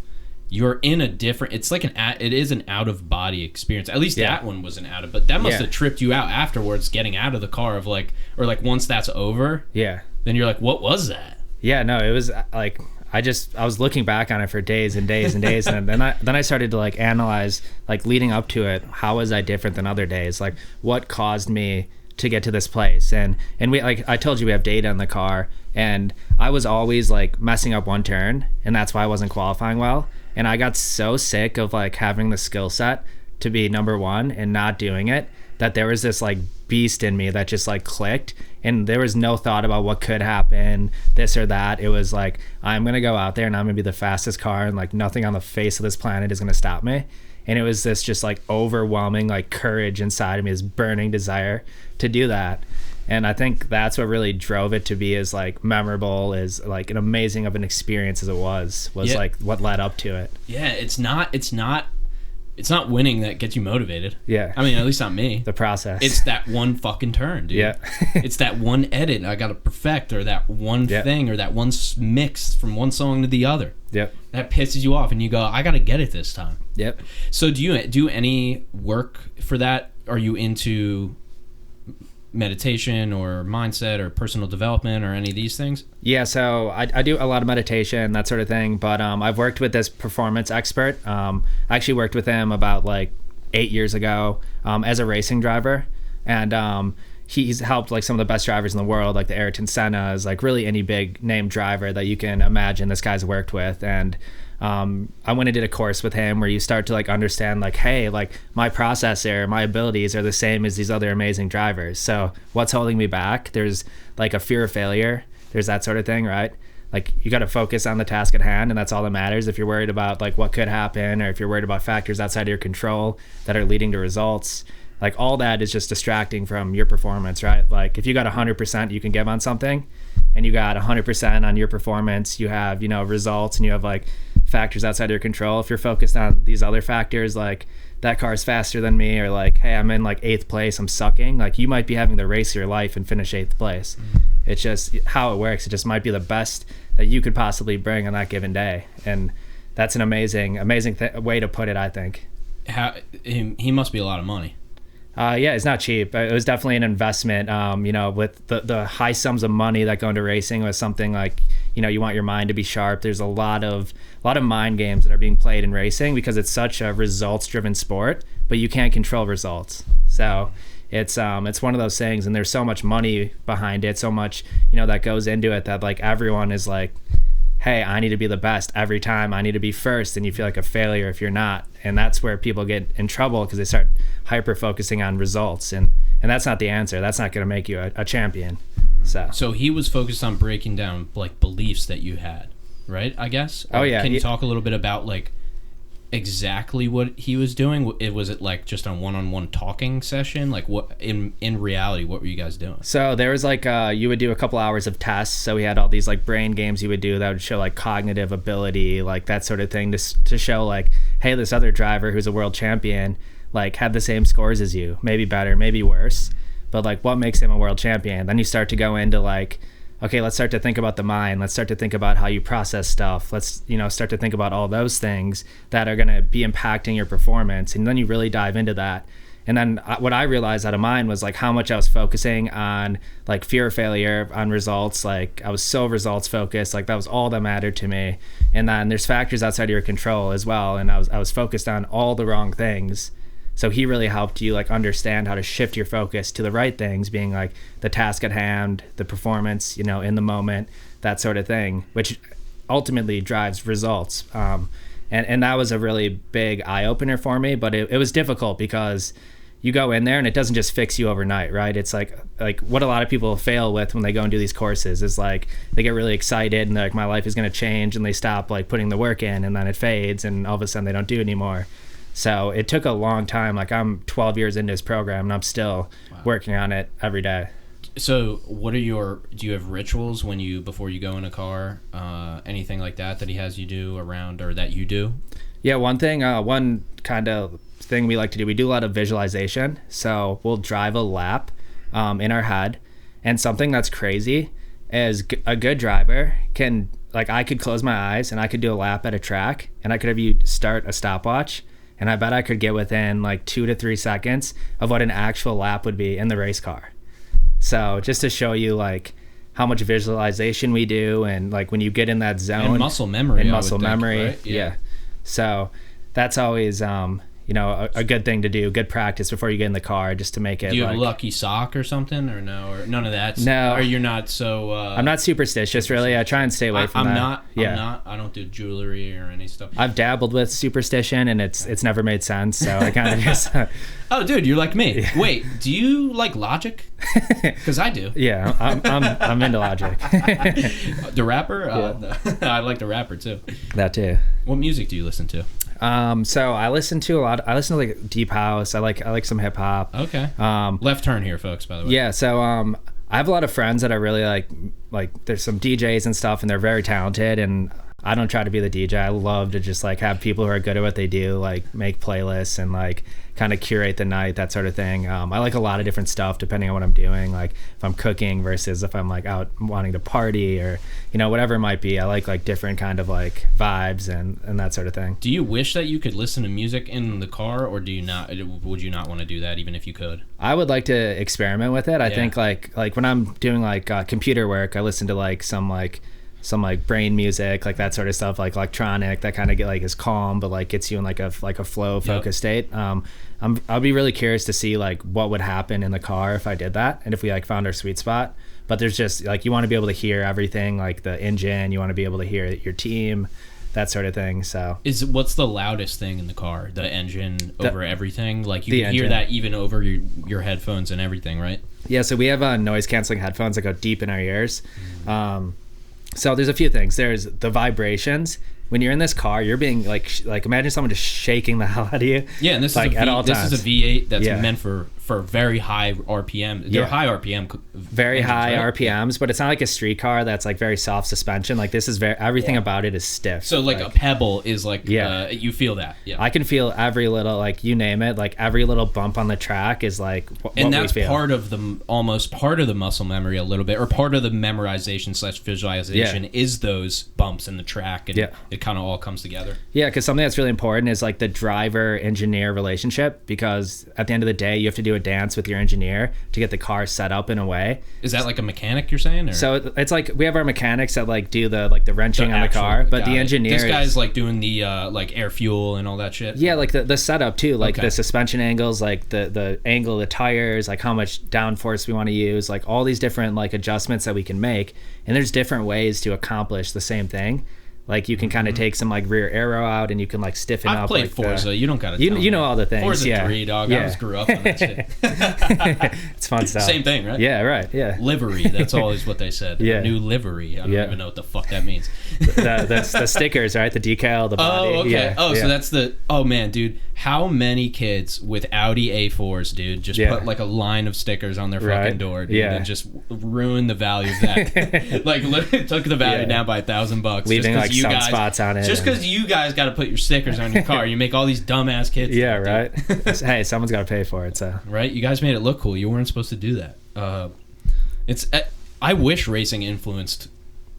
S3: you're in a different. It's like it is an out of body experience. At least that one was an out of, but that must have tripped you out afterwards, getting out of the car of like, or like once that's over.
S2: Yeah.
S3: Then you're like, what was that?
S2: Yeah, no, it was like I was looking back on it for days and days and days, and then I started to like analyze, like leading up to it, how was I different than other days? Like what caused me to get to this place? And we, like I told you, we have data in the car, and I was always like messing up one turn, and that's why I wasn't qualifying well. And I got so sick of like having the skill set to be number one and not doing it, that there was this like beast in me that just like clicked, and there was no thought about what could happen, this or that. It was like, I'm gonna go out there and I'm gonna be the fastest car, and like nothing on the face of this planet is gonna stop me. And it was this just like overwhelming like courage inside of me, this burning desire to do that. And I think that's what really drove it to be as like memorable, as like an amazing of an experience as it was like what led up to it.
S3: Yeah, it's not winning that gets you motivated.
S2: Yeah.
S3: I mean, at least not me.
S2: The process.
S3: It's that one fucking turn, dude.
S2: Yeah.
S3: It's that one edit I got to perfect, or that one thing, or that one mix from one song to the other.
S2: Yep.
S3: That pisses you off, and you go, I got to get it this time.
S2: Yep.
S3: So do you do any work for that? Are you into meditation or mindset or personal development or any of these things?
S2: Yeah, so I do a lot of meditation, that sort of thing, but I've worked with this performance expert. I actually worked with him about like 8 years ago as a racing driver, and he's helped like some of the best drivers in the world, like the Ayrton Senna's, like really any big name driver that you can imagine this guy's worked with. And I went and did a course with him where you start to like understand like, hey, like my processor, my abilities are the same as these other amazing drivers. So what's holding me back? There's like a fear of failure. There's that sort of thing, right? Like you got to focus on the task at hand, and that's all that matters. If you're worried about like what could happen, or if you're worried about factors outside of your control that are leading to results, like all that is just distracting from your performance, right? Like if you got 100% you can give on something, and you got 100% on your performance, you have, you know, results, and you have like factors outside of your control. If you're focused on these other factors, like that car's faster than me, or like, hey, I'm in like 8th place, I'm sucking, like you might be having the race of your life and finish 8th place. It's just how it works. It just might be the best that you could possibly bring on that given day, and that's an amazing way to put it, I think.
S3: He must be a lot of money.
S2: Yeah, it's not cheap. It was definitely an investment. You know, with the high sums of money that go into racing, was something like, you know, you want your mind to be sharp. There's a lot of mind games that are being played in racing because it's such a results-driven sport, but you can't control results. So it's one of those things, and there's so much money behind it, so much, you know, that goes into it, that like everyone is like, hey, I need to be the best every time. I need to be first, and you feel like a failure if you're not. And that's where people get in trouble, because they start hyper-focusing on results, and that's not the answer. That's not going to make you a champion. So
S3: he was focused on breaking down like beliefs that you had, right? I guess.
S2: Oh yeah.
S3: Can you talk a little bit about like exactly what he was doing? Was it like just a one-on-one talking session? Like what in reality, what were you guys doing?
S2: So there was like you would do a couple hours of tests. So we had all these like brain games you would do that would show like cognitive ability, like that sort of thing, to show like, hey, this other driver who's a world champion like had the same scores as you, maybe better, maybe worse, but like what makes him a world champion? Then you start to go into like okay, let's start to think about the mind. Let's start to think about how you process stuff. Let's, start to think about all those things that are going to be impacting your performance. And then you really dive into that. And then what I realized out of mine was like how much I was focusing on like fear of failure, on results. Like I was so results focused, like that was all that mattered to me. And then there's factors outside of your control as well. And I was focused on all the wrong things. So he really helped you like understand how to shift your focus to the right things, being like the task at hand, the performance, in the moment, that sort of thing, which ultimately drives results. And that was a really big eye opener for me, but it was difficult because you go in there and it doesn't just fix you overnight, right? It's like what a lot of people fail with when they go and do these courses is like they get really excited and they're like, my life is going to change, and they stop like putting the work in, and then it fades and all of a sudden they don't do it anymore. So it took a long time. Like I'm 12 years into this program and I'm still working on it every day.
S3: So what are do you have rituals before you go in a car, anything like that he has you do around, or that you do?
S2: Yeah, one kind of thing we like to do, we do a lot of visualization. So we'll drive a lap in our head, and something that's crazy is a good driver can, like, I could close my eyes and I could do a lap at a track, and I could have you start a stopwatch, and I bet I could get within like 2 to 3 seconds of what an actual lap would be in the race car. So just to show you like how much visualization we do, and like when you get in that zone,
S3: and muscle memory,
S2: right? Yeah. So that's always a good thing to do, good practice before you get in the car, just to make it.
S3: Do you have a lucky sock or something, or no, or none of that?
S2: No.
S3: Or you're not so...
S2: I'm not superstitious, really. I try and stay away from that.
S3: I don't do jewelry or any stuff.
S2: I've dabbled with superstition, and it's never made sense, so I kind of just...
S3: Oh, dude, you're like me. Yeah. Wait, do you like Logic? Because I do.
S2: Yeah, I'm into Logic.
S3: The rapper? I like the rapper, too.
S2: That, too.
S3: What music do you listen to?
S2: So I listen to like deep house. I like some hip hop.
S3: Okay. Left turn here, folks, by the way.
S2: Yeah. So I have a lot of friends that I really like there's some DJs and stuff, and they're very talented, and I don't try to be the DJ. I love to just like have people who are good at what they do, like make playlists and like kind of curate the night, that sort of thing. I like a lot of different stuff depending on what I'm doing, like if I'm cooking versus if I'm like out wanting to party, or whatever it might be. I like different kind of like vibes and that sort of thing.
S3: Do you wish that you could listen to music in the car, or do you not? Would you not want to do that even if you could?
S2: I would like to experiment with it. I think like when I'm doing like computer work, I listen to like some brain music, like that sort of stuff, like electronic, that kind of get like is calm but like gets you in like a flow focus state. I'll be really curious to see like what would happen in the car if I did that, and if we like found our sweet spot. But there's just like, you want to be able to hear everything, like the engine, you want to be able to hear your team, that sort of thing. So
S3: what's the loudest thing in the car? The engine over everything? Like you can hear that even over your headphones and everything, right? Yeah,
S2: so we have noise canceling headphones that go deep in our ears. So there's a few things. There's the vibrations. When you're in this car, you're being like imagine someone just shaking the hell out of you.
S3: Yeah, and this is a V8 that's meant for very high RPM. They're high RPM.
S2: Very high RPMs, but it's not like a street car that's like very soft suspension. Like this is everything about it is stiff.
S3: So like a pebble is like, you feel that. Yeah.
S2: I can feel every little, like you name it, like every little bump on the track is like what
S3: and that's
S2: we feel.
S3: almost part of the muscle memory a little bit, or part of the memorization / visualization is those bumps in the track, and it kind of all comes together.
S2: Yeah, because something that's really important is like the driver-engineer relationship, because at the end of the day, you have to do a dance with your engineer to get the car set up in a way.
S3: Is that like a mechanic you're saying? Or?
S2: So it's like we have our mechanics that like do the wrenching on the car, but the engineer,
S3: this guy's like doing the like air fuel and all that shit.
S2: Yeah, like the setup too, like the suspension angles, like the angle of the tires, like how much downforce we want to use, like all these different like adjustments that we can make, and there's different ways to accomplish the same thing. Like you can kind of take some like rear arrow out, and you can like stiffen up.
S3: I've played
S2: like
S3: Forza. You don't got to.
S2: You know all the things.
S3: Forza 3, dog. I grew up on that shit.
S2: It's fun stuff.
S3: Same thing, right?
S2: Yeah, right. Yeah.
S3: Livery. That's always what they said.
S2: Yeah.
S3: New livery. I don't even know what the fuck that means.
S2: the stickers, right? The decal, the body.
S3: Oh, okay.
S2: Yeah.
S3: So that's the. Oh man, dude. How many kids with Audi A4s, dude, just put like a line of stickers on their fucking door, dude, and just ruin the value of that? Like literally took the value down by $1,000,
S2: leaving like sunspots on it.
S3: Just because you guys got to put your stickers on your car, you make all these dumbass kids.
S2: Yeah, right. Hey, someone's got to pay for it. So
S3: right, you guys made it look cool. You weren't supposed to do that. I wish racing influenced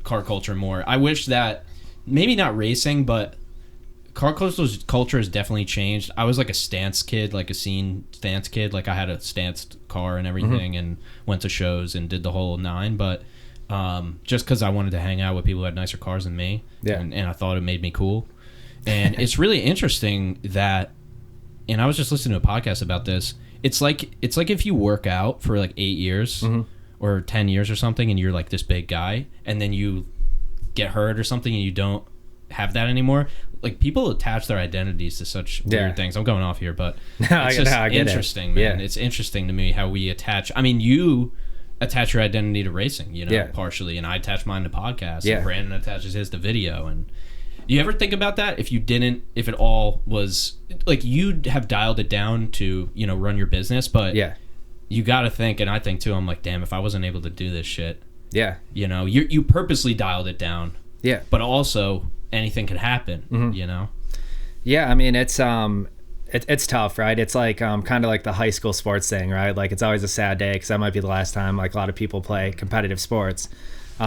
S3: car culture more. I wish that maybe not racing, but car culture has definitely changed. I was like a stance kid, like a scene stance kid. Like I had a stanced car and everything, and went to shows and did the whole 9. But just because I wanted to hang out with people who had nicer cars than me, and I thought it made me cool. And it's really interesting that, and I was just listening to a podcast about this. It's like if you work out for like 8 years or 10 years or something, and you're like this big guy, and then you get hurt or something, and you don't have that anymore. Like, people attach their identities to such weird things. I'm going off here, but it's just interesting, man. Yeah. It's interesting to me how we attach. I mean, you attach your identity to racing, you know, partially, and I attach mine to podcasts, and Brandon attaches his to video. And you ever think about that? If it all was like, you'd have dialed it down to, you know, run your business, but you got to think, and I think too, I'm like, damn, if I wasn't able to do this shit, you know, you purposely dialed it down, but also anything could happen, you know?
S2: Yeah, I mean, it's tough, right? It's like kind of like the high school sports thing, right? Like, it's always a sad day because that might be the last time like a lot of people play competitive sports.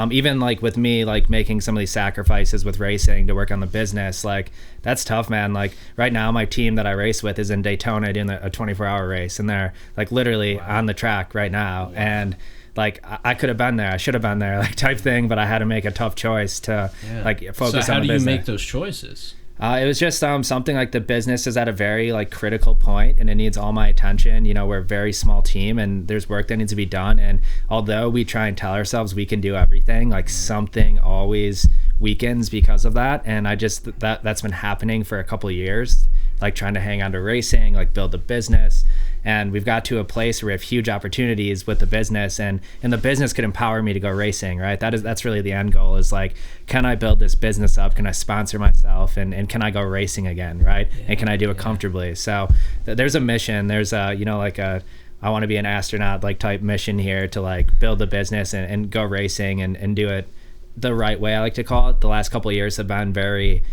S2: Even like with me, like making some of these sacrifices with racing to work on the business, like that's tough, man. Like right now, my team that I race with is in Daytona doing a 24-hour race, and they're like literally on the track right now. And like I could have been there, I should have been there, like type thing, but I had to make a tough choice to like focus on the business.
S3: So how do you make those choices?
S2: It was just something like the business is at a very like critical point and it needs all my attention. You know, we're a very small team and there's work that needs to be done. And although we try and tell ourselves we can do everything, like something always weakens because of that. And I just, that's been happening for a couple of years, like trying to hang on to racing, like build a business. And we've got to a place where we have huge opportunities with the business, and the business could empower me to go racing, right? That's really the end goal, is like, can I build this business up? Can I sponsor myself? And can I go racing again, right? And can I do it comfortably? So there's a mission. There's a, you know, like I want to be an astronaut like type mission here to like build a business and go racing and do it the right way, I like to call it. The last couple of years have been very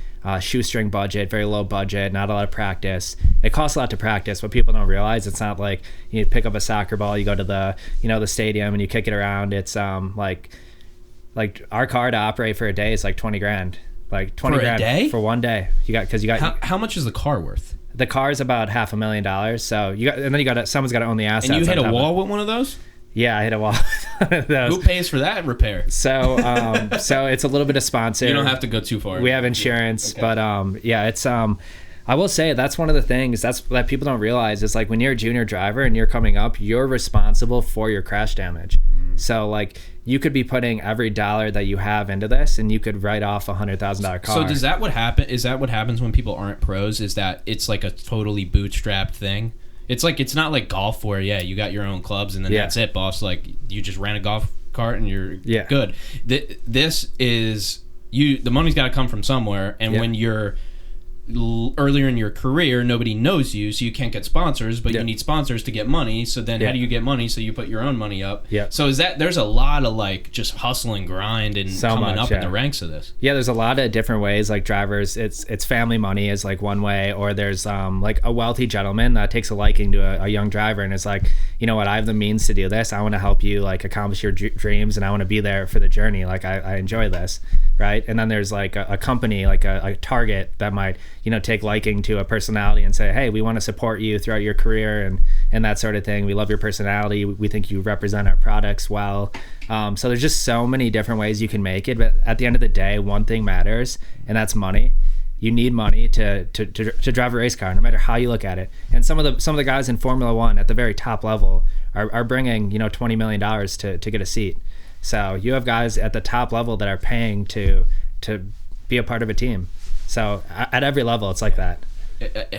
S2: shoestring budget, very low budget, not a lot of practice. It costs a lot to practice. What people don't realize, it's not like you pick up a soccer ball, you go to the, you know, the stadium and you kick it around. It's like our car to operate for a day is like 20 grand. Like 20
S3: for
S2: grand
S3: a day?
S2: For one day.
S3: How much is the car worth?
S2: The car is about $500,000. So someone's got to own the assets.
S3: And you hit a wall with one of those?
S2: Yeah, I hit a wall.
S3: Who pays for that repair?
S2: So it's a little bit of sponsor.
S3: You don't have to go too far.
S2: We have insurance, okay. But it's I will say that's one of the things that people don't realize is like when you're a junior driver and you're coming up, you're responsible for your crash damage. So like you could be putting every dollar that you have into this, and you could write off $100,000 car.
S3: So is that what happens when people aren't pros? Is that it's like a totally bootstrapped thing? It's like, it's not like golf where, you got your own clubs and then that's it, boss. Like, you just ran a golf cart and you're good. This is, the money's got to come from somewhere. And when you're earlier in your career, nobody knows you, so you can't get sponsors, but you need sponsors to get money. So then how do you get money? So you put your own money up. So there's a lot of like just hustle and grind and coming up in the ranks of this. There's
S2: a lot of different ways. Like drivers, it's family money is like one way, or there's like a wealthy gentleman that takes a liking to a young driver and is like, you know what, I have the means to do this. I want to help you like accomplish your dreams, and I want to be there for the journey. Like I enjoy this, right? And then there's like a company, like a target that might, you know, take liking to a personality and say, hey, we want to support you throughout your career and that sort of thing. We love your personality. We think you represent our products well. So there's just so many different ways you can make it. But at the end of the day, one thing matters, and that's money. You need money to drive a race car, no matter how you look at it. And some of the guys in Formula One at the very top level are bringing, you know, $20 million to get a seat. So you have guys at the top level that are paying to be a part of a team. So at every level, it's like that.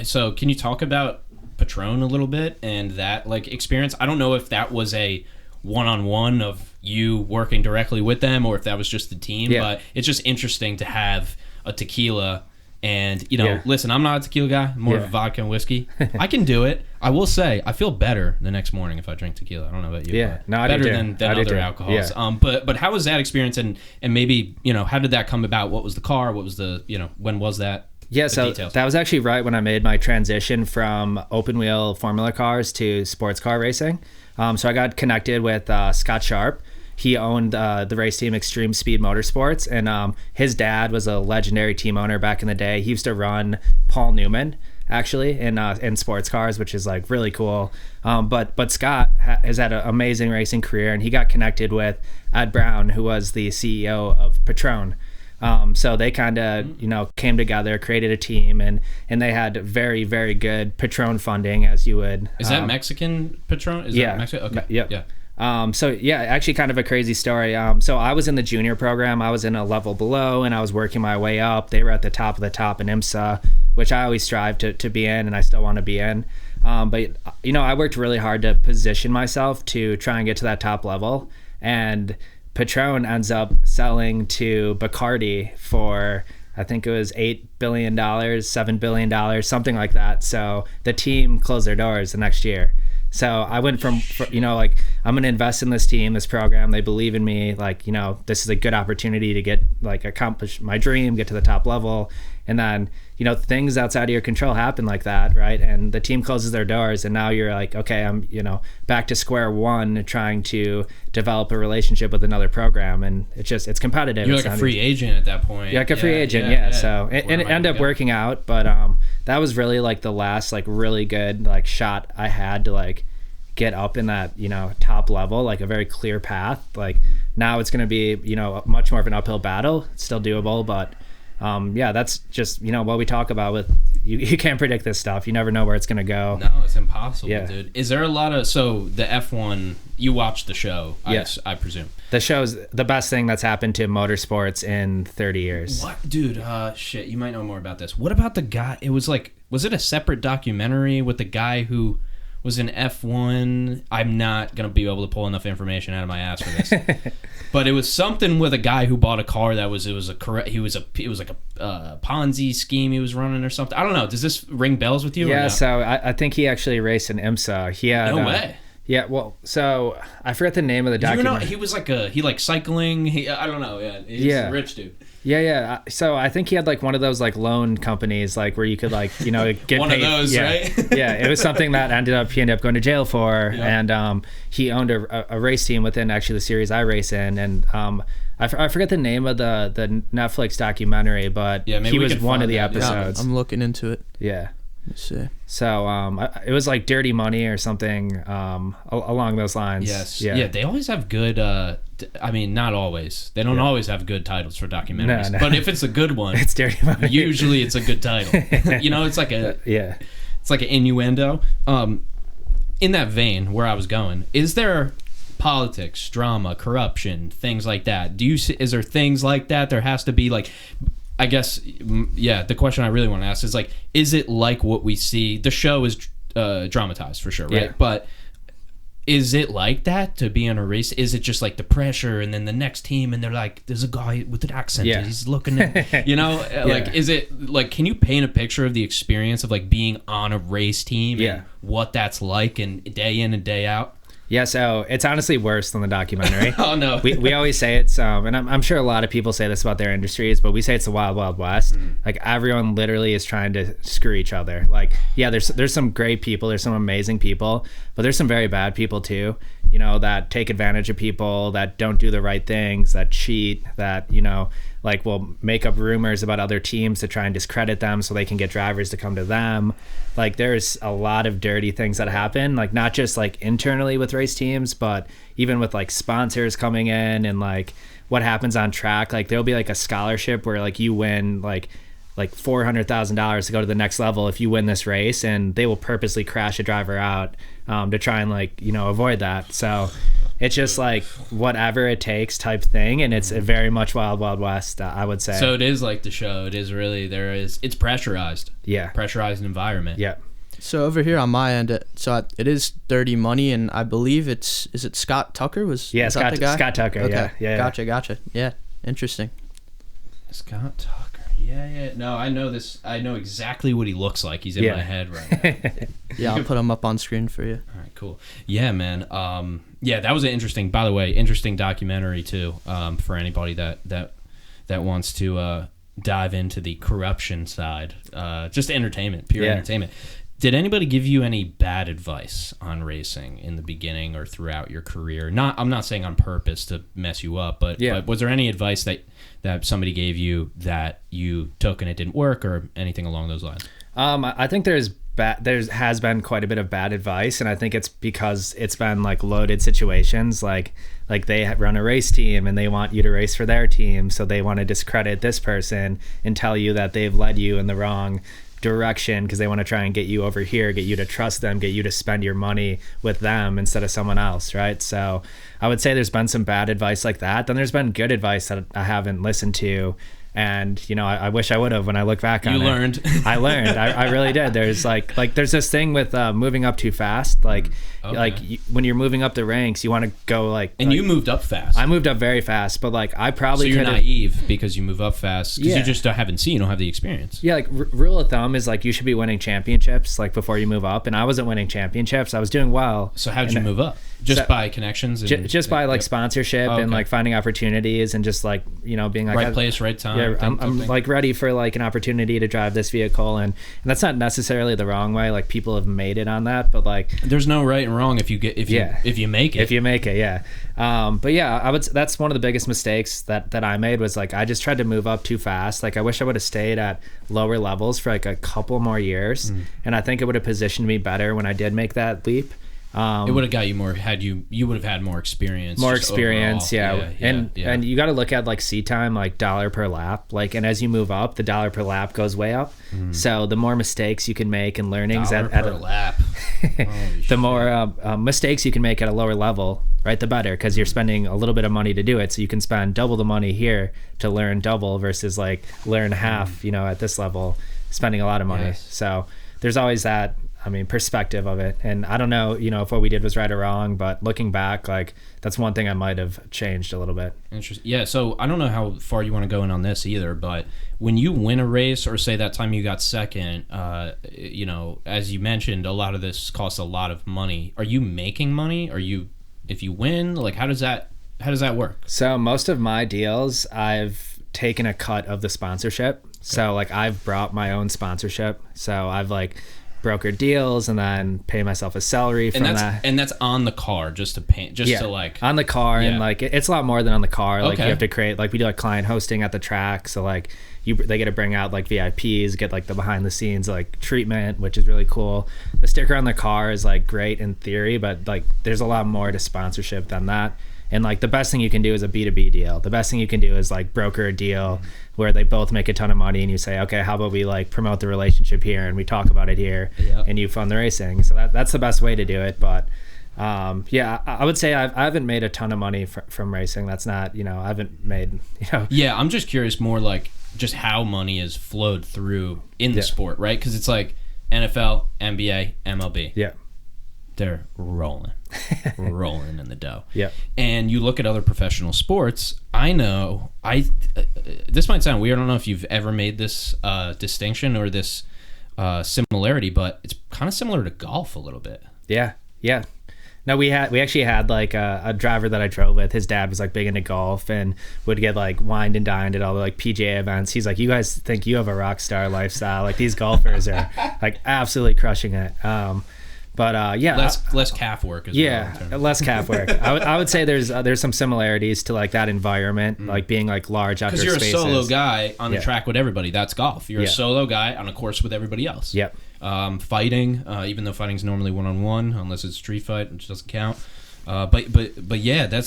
S3: So can you talk about Patron a little bit and that like experience? I don't know if that was a one-on-one of you working directly with them or if that was just the team, but it's just interesting to have a tequila. And, you know, listen, I'm not a tequila guy. I'm more of a vodka and whiskey. I can do it. I will say, I feel better the next morning if I drink tequila. I don't know about you. Better than other alcohols. But how was that experience? And maybe, you know, how did that come about? What was the car? What was the, you know, when was that?
S2: So details. That was actually right when I made my transition from open wheel formula cars to sports car racing. So I got connected with Scott Sharp. he owned the race team Extreme Speed Motorsports, and his dad was a legendary team owner back in the day. He used to run Paul Newman actually in sports cars, which is like really cool. But Scott has had an amazing racing career, and he got connected with Ed Brown, who was the CEO of Patron. So they kind of, came together, created a team, and they had very, very good Patron funding, as you would.
S3: Is that Mexican Patron? Is that Mexican? Okay.
S2: Yep.
S3: Yeah.
S2: Actually kind of a crazy story. So I was in the junior program. I was in a level below, and I was working my way up. They were at the top of the top in IMSA, which I always strive to be in, and I still want to be in. But I worked really hard to position myself to try and get to that top level, and Patron ends up selling to Bacardi for, I think it was $8 billion, $7 billion, something like that. So the team closed their doors the next year. So I went from I'm going to invest in this team, this program. They believe in me. This is a good opportunity to get accomplish my dream, get to the top level. And then, things outside of your control happen like that, right? And the team closes their doors, and now you're like, okay, I'm, back to square one, trying to develop a relationship with another program. And it's competitive.
S3: You're like a free agent at that point.
S2: Yeah, like a free agent, yeah. So it ended up working out, but that was really the last really good shot I had to get up in that top level, a very clear path. Now it's going to be much more of an uphill battle. It's still doable, but that's just what we talk about with you can't predict this stuff. You never know where it's going to go.
S3: No, it's impossible, dude. Is there a lot of the F1, you watched the show?
S2: Yes,
S3: I presume
S2: the show's the best thing that's happened to motorsports in 30 years.
S3: What, dude? Shit, you might know more about this. What about the guy? It was was it a separate documentary with the guy who was in F1? I'm not gonna be able to pull enough information out of my ass for this, but it was something with a guy who bought a car that was like a Ponzi scheme he was running or something. I don't know. Does this ring bells with you?
S2: Yeah.
S3: Or no?
S2: So I think he actually raced in IMSA. He had
S3: no way.
S2: Yeah, well, so I forget the name of the documentary.
S3: He was cycling. I don't know. Yeah, he's a rich dude.
S2: Yeah. So I think he had one of those loan companies where you could get
S3: one
S2: paid.
S3: Of those, right?
S2: Yeah, it was something that he ended up going to jail for, and he owned a race team within actually the series I race in, and I forget the name of the Netflix documentary, but he was one of the episodes.
S4: Yeah, I'm looking into it.
S2: Yeah.
S4: Let's see.
S2: So it was Dirty Money or something along those lines.
S3: Yes. Yeah. They always have good. Not always. They don't always have good titles for documentaries. No. But if it's a good one,
S2: it's Dirty Money.
S3: Usually it's a good title. It's like a It's like an innuendo. In that vein, where I was going, is there politics, drama, corruption, things like that? Is there things like that? There has to be I guess, the question I really want to ask is it like what we see? The show is dramatized for sure, right? Yeah. But is it like that to be in a race? Is it just the pressure and then the next team and they're there's a guy with an accent and he's looking at, is it can you paint a picture of the experience of being on a race team and what that's like and day in and day out?
S2: Yeah, so it's honestly worse than the documentary.
S3: Oh, no.
S2: We always say it's, and I'm sure a lot of people say this about their industries, but we say it's the wild, wild west. Everyone literally is trying to screw each other. There's some great people, there's some amazing people, but there's some very bad people too, that take advantage of people, that don't do the right things, that cheat, that, will make up rumors about other teams to try and discredit them so they can get drivers to come to them. There's a lot of dirty things that happen, not just internally with race teams, but even with sponsors coming in and what happens on track. There'll be a scholarship where you win $400,000 to go to the next level if you win this race, and they will purposely crash a driver out to try and avoid that. So it's just whatever it takes type thing, and it's a very much wild, wild west, I would say.
S3: So it is like the show. It is really it's pressurized.
S2: Yeah.
S3: Pressurized environment.
S2: Yeah.
S4: So over here on my end, it is Dirty Money, and I believe is it Scott Tucker? Was that the guy?
S2: Scott Tucker.
S4: Okay.
S2: Yeah.
S4: Gotcha. Yeah. Interesting.
S3: Scott Tucker. Yeah. No, I know this. I know exactly what he looks like. He's in my head right now.
S4: Yeah, I'll put him up on screen for you.
S3: All right, cool. Yeah, man. That was an interesting documentary too. For anybody that wants to dive into the corruption side, just entertainment, pure entertainment. Did anybody give you any bad advice on racing in the beginning or throughout your career? I'm not saying on purpose to mess you up, but was there any advice that somebody gave you that you took and it didn't work, or anything along those lines?
S2: I think there has been quite a bit of bad advice, and I think it's because it's been like loaded situations. Like they run a race team and they want you to race for their team, so they want to discredit this person and tell you that they've led you in the wrong direction because they want to try and get you over here, get you to trust them, get you to spend your money with them instead of someone else, right? So I would say there's been some bad advice like that. Then there's been good advice that I haven't listened to, and I wish I would have when I look back on it.
S3: You learned.
S2: I learned. I really did. There's like there's this thing with moving up too fast. When you're moving up the ranks, you want to go
S3: And you moved up fast.
S2: I moved up very fast, but I probably
S3: so you're naive because you move up fast because you just haven't seen, you don't have the experience.
S2: Yeah, rule of thumb is you should be winning championships before you move up, and I wasn't winning championships. I was doing well.
S3: So how'd you move up? Just by connections?
S2: Just by sponsorship and finding opportunities and just being
S3: right place, right time.
S2: Yeah, I'm ready for an opportunity to drive this vehicle, and that's not necessarily the wrong way. People have made it on that, but
S3: there's no right and wrong if you make it.
S2: If you make it, yeah. But yeah, that's one of the biggest mistakes that I made was I just tried to move up too fast. I wish I would have stayed at lower levels for a couple more years, and I think it would have positioned me better when I did make that leap.
S3: It would have got you more. You would have had more experience.
S2: More experience,
S3: overall.
S2: And you got to look at seat time, dollar per lap. And as you move up, the dollar per lap goes way up. So the more mistakes you can make and learnings
S3: dollar per lap,
S2: the more mistakes you can make at a lower level, right? The better, because you're spending a little bit of money to do it. So you can spend double the money here to learn double versus learn half. At this level, spending a lot of money.
S3: Yes.
S2: So there's always that. Perspective of it. And I don't know, if what we did was right or wrong, but looking back, that's one thing I might have changed a little bit.
S3: Interesting. Yeah, so I don't know how far you want to go in on this either, but when you win a race, or say that time you got second, as you mentioned, a lot of this costs a lot of money. Are you making money? If you win, how does that work?
S2: So most of my deals, I've taken a cut of the sponsorship. Okay. So I've brought my own sponsorship. So I've broker deals and then pay myself a salary from that.
S3: And that's on the car, just to pay,
S2: on the car. And it's a lot more than on the car. You have to create, we do client hosting at the track. So they get to bring out VIPs, get the behind the scenes treatment, which is really cool. The sticker on the car is great in theory, but there's a lot more to sponsorship than that. And the best thing you can do is a B2B deal. The best thing you can do is broker a deal where they both make a ton of money, and you say, okay, how about we promote the relationship here and we talk about it here, and you fund the racing. So that's the best way to do it. But I would say I haven't made a ton of money from racing. That's not, I haven't made,
S3: Yeah, I'm just curious more just how money is flowed through in the sport, right? Because it's NFL, NBA, MLB.
S2: Yeah.
S3: They're rolling in the dough.
S2: Yeah.
S3: And you look at other professional sports. I know. This might sound weird. I don't know if you've ever made this distinction or this similarity, but it's kind of similar to golf a little bit.
S2: Yeah. Yeah. No, we actually had a driver that I drove with. His dad was big into golf and would get wined and dined at all the PGA events. He's you guys think you have a rock star lifestyle? These golfers are absolutely crushing it. But
S3: less calf work as
S2: well. Less calf work. I would say there's some similarities to that environment, being large outdoor spaces.
S3: Because you're a solo guy on the track with everybody. That's golf. You're a solo guy on a course with everybody else.
S2: Yep.
S3: Fighting, even though fighting's normally one-on-one, unless it's street fight, which doesn't count. But yeah,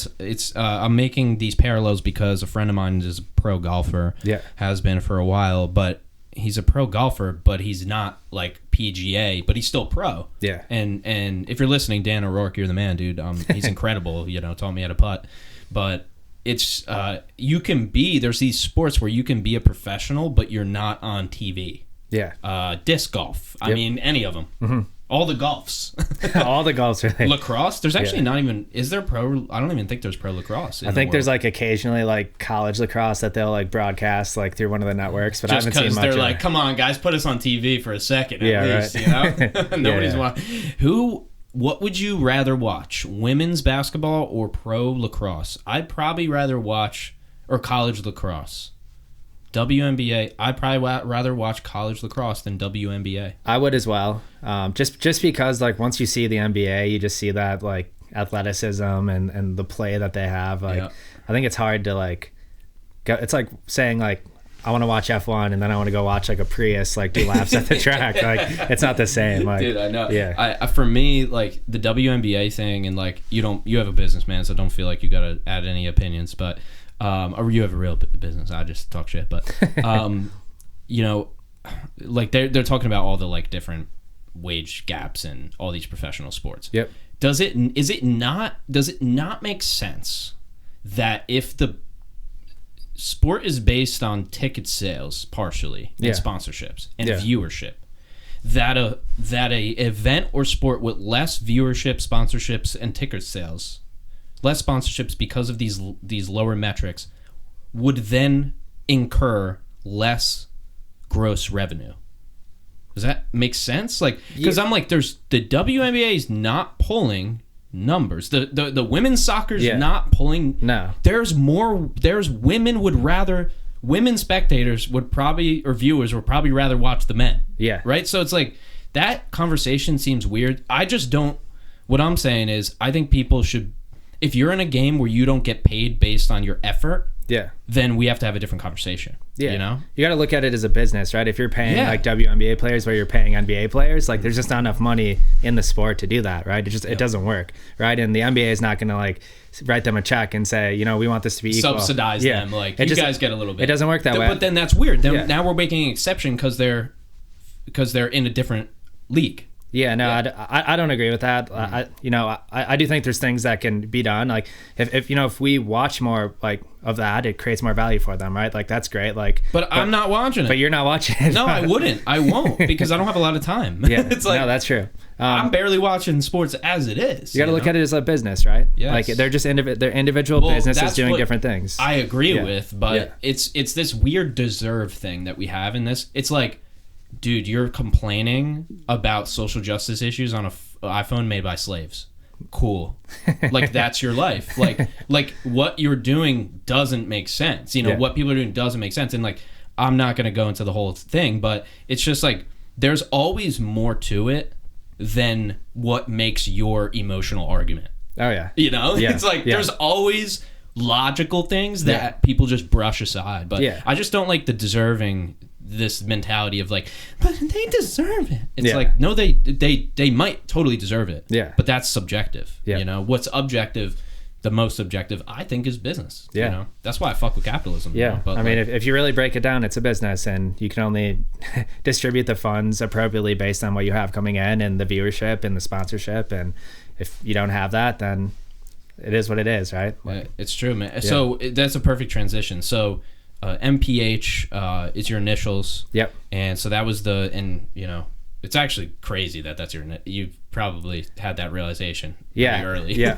S3: I'm making these parallels because a friend of mine is a pro golfer.
S2: Yeah.
S3: Has been for a while, but he's a pro golfer, but he's not PGA, but he's still pro.
S2: Yeah.
S3: And if you're listening, Dan O'Rourke, you're the man, dude. He's incredible. Taught me how to putt. But it's there's these sports where you can be a professional, but you're not on TV.
S2: Yeah.
S3: Disc golf. I mean, any of them. Mm-hmm. All the golfs.
S2: All the golfs are there.
S3: Lacrosse? There's actually not even... Is there pro... I don't even think there's pro lacrosse in
S2: I think
S3: the world.
S2: there's occasionally college lacrosse that they'll broadcast through one of the networks, but
S3: just
S2: I haven't seen much.
S3: Just because they're come on guys, put us on TV for a second at least,
S2: right.
S3: Nobody's watching. What would you rather watch? Women's basketball or pro lacrosse? I'd probably rather watch... Or college lacrosse. WNBA. I'd probably rather watch college lacrosse than WNBA.
S2: I would as well. Just because like once you see the NBA, you just see that like athleticism and the play that they have. Like I think it's hard to like go. It's like saying like I want to watch F1 and then I want to go watch like a Prius like do laps at the track. Like it's not the same. Like,
S3: dude, I know.
S2: Yeah.
S3: I for me, like the WNBA thing, and like you have a business, man, so don't feel like you gotta add any opinions, but or you have a real business. I just talk shit, but you know, like they're talking about all the like different wage gaps in all these professional sports.
S2: Yep.
S3: Does it not make sense that if the sport is based on ticket sales partially and sponsorships and viewership, that a event or sport with less viewership, sponsorships, and ticket sales, less sponsorships because of these lower metrics, would then incur less gross revenue? Does that make sense? Like, because I'm like, there's the WNBA is not pulling numbers. The women's soccer's not pulling.
S2: No.
S3: There's women spectators would probably, or viewers would probably rather watch the men.
S2: Yeah.
S3: Right? So it's like that conversation seems weird. I just don't, what I'm saying is I think people should, if you're in a game where you don't get paid based on your effort, then we have to have a different conversation.
S2: Yeah.
S3: You know?
S2: You got to look at it as a business, right? If you're paying like WNBA players where you're paying NBA players, like there's just not enough money in the sport to do that, right? It doesn't work, right? And the NBA is not going to like write them a check and say, you know, we want this to be equal.
S3: Subsidize them. Like, you guys get a little bit.
S2: It doesn't work that way.
S3: But then that's weird. Now we're making an exception because they're in a different league.
S2: Yeah, no, I don't agree with that. I do think there's things that can be done. Like if we watch more like of that, it creates more value for them, right? Like that's great. Like,
S3: but I'm not watching it.
S2: But you're not watching it.
S3: No, I wouldn't. I won't because I don't have a lot of time.
S2: Yeah,
S3: it's like,
S2: no, that's true.
S3: I'm barely watching sports as it is.
S2: You got to look at it as a business, right?
S3: Yes.
S2: Like they're just they're individual businesses doing different things.
S3: I agree with, but it's this weird deserve thing that we have in this. It's like, dude, you're complaining about social justice issues on an iPhone made by slaves. Cool. Like, that's your life. Like what you're doing doesn't make sense. You know, what people are doing doesn't make sense. And, like, I'm not going to go into the whole thing, but it's just, like, there's always more to it than what makes your emotional argument.
S2: Oh, yeah.
S3: You know?
S2: Yeah.
S3: It's like there's always logical things that people just brush aside. But I just don't like the deserving this mentality of like, but they deserve it. It's like, no, they might totally deserve it.
S2: Yeah.
S3: But that's subjective. Yeah. You know, what's objective, the most objective, I think, is business.
S2: Yeah.
S3: You know, that's why I fuck with capitalism.
S2: Yeah.
S3: You know? But
S2: I mean, if you really break it down, it's a business and you can only distribute the funds appropriately based on what you have coming in and the viewership and the sponsorship. And if you don't have that, then it is what it is, right?
S3: It's true, man. Yeah. So that's a perfect transition. So MPH is your initials.
S2: Yep. And
S3: so that was and you know, it's actually crazy that's your, you probably had that realization pretty early.
S2: Yeah.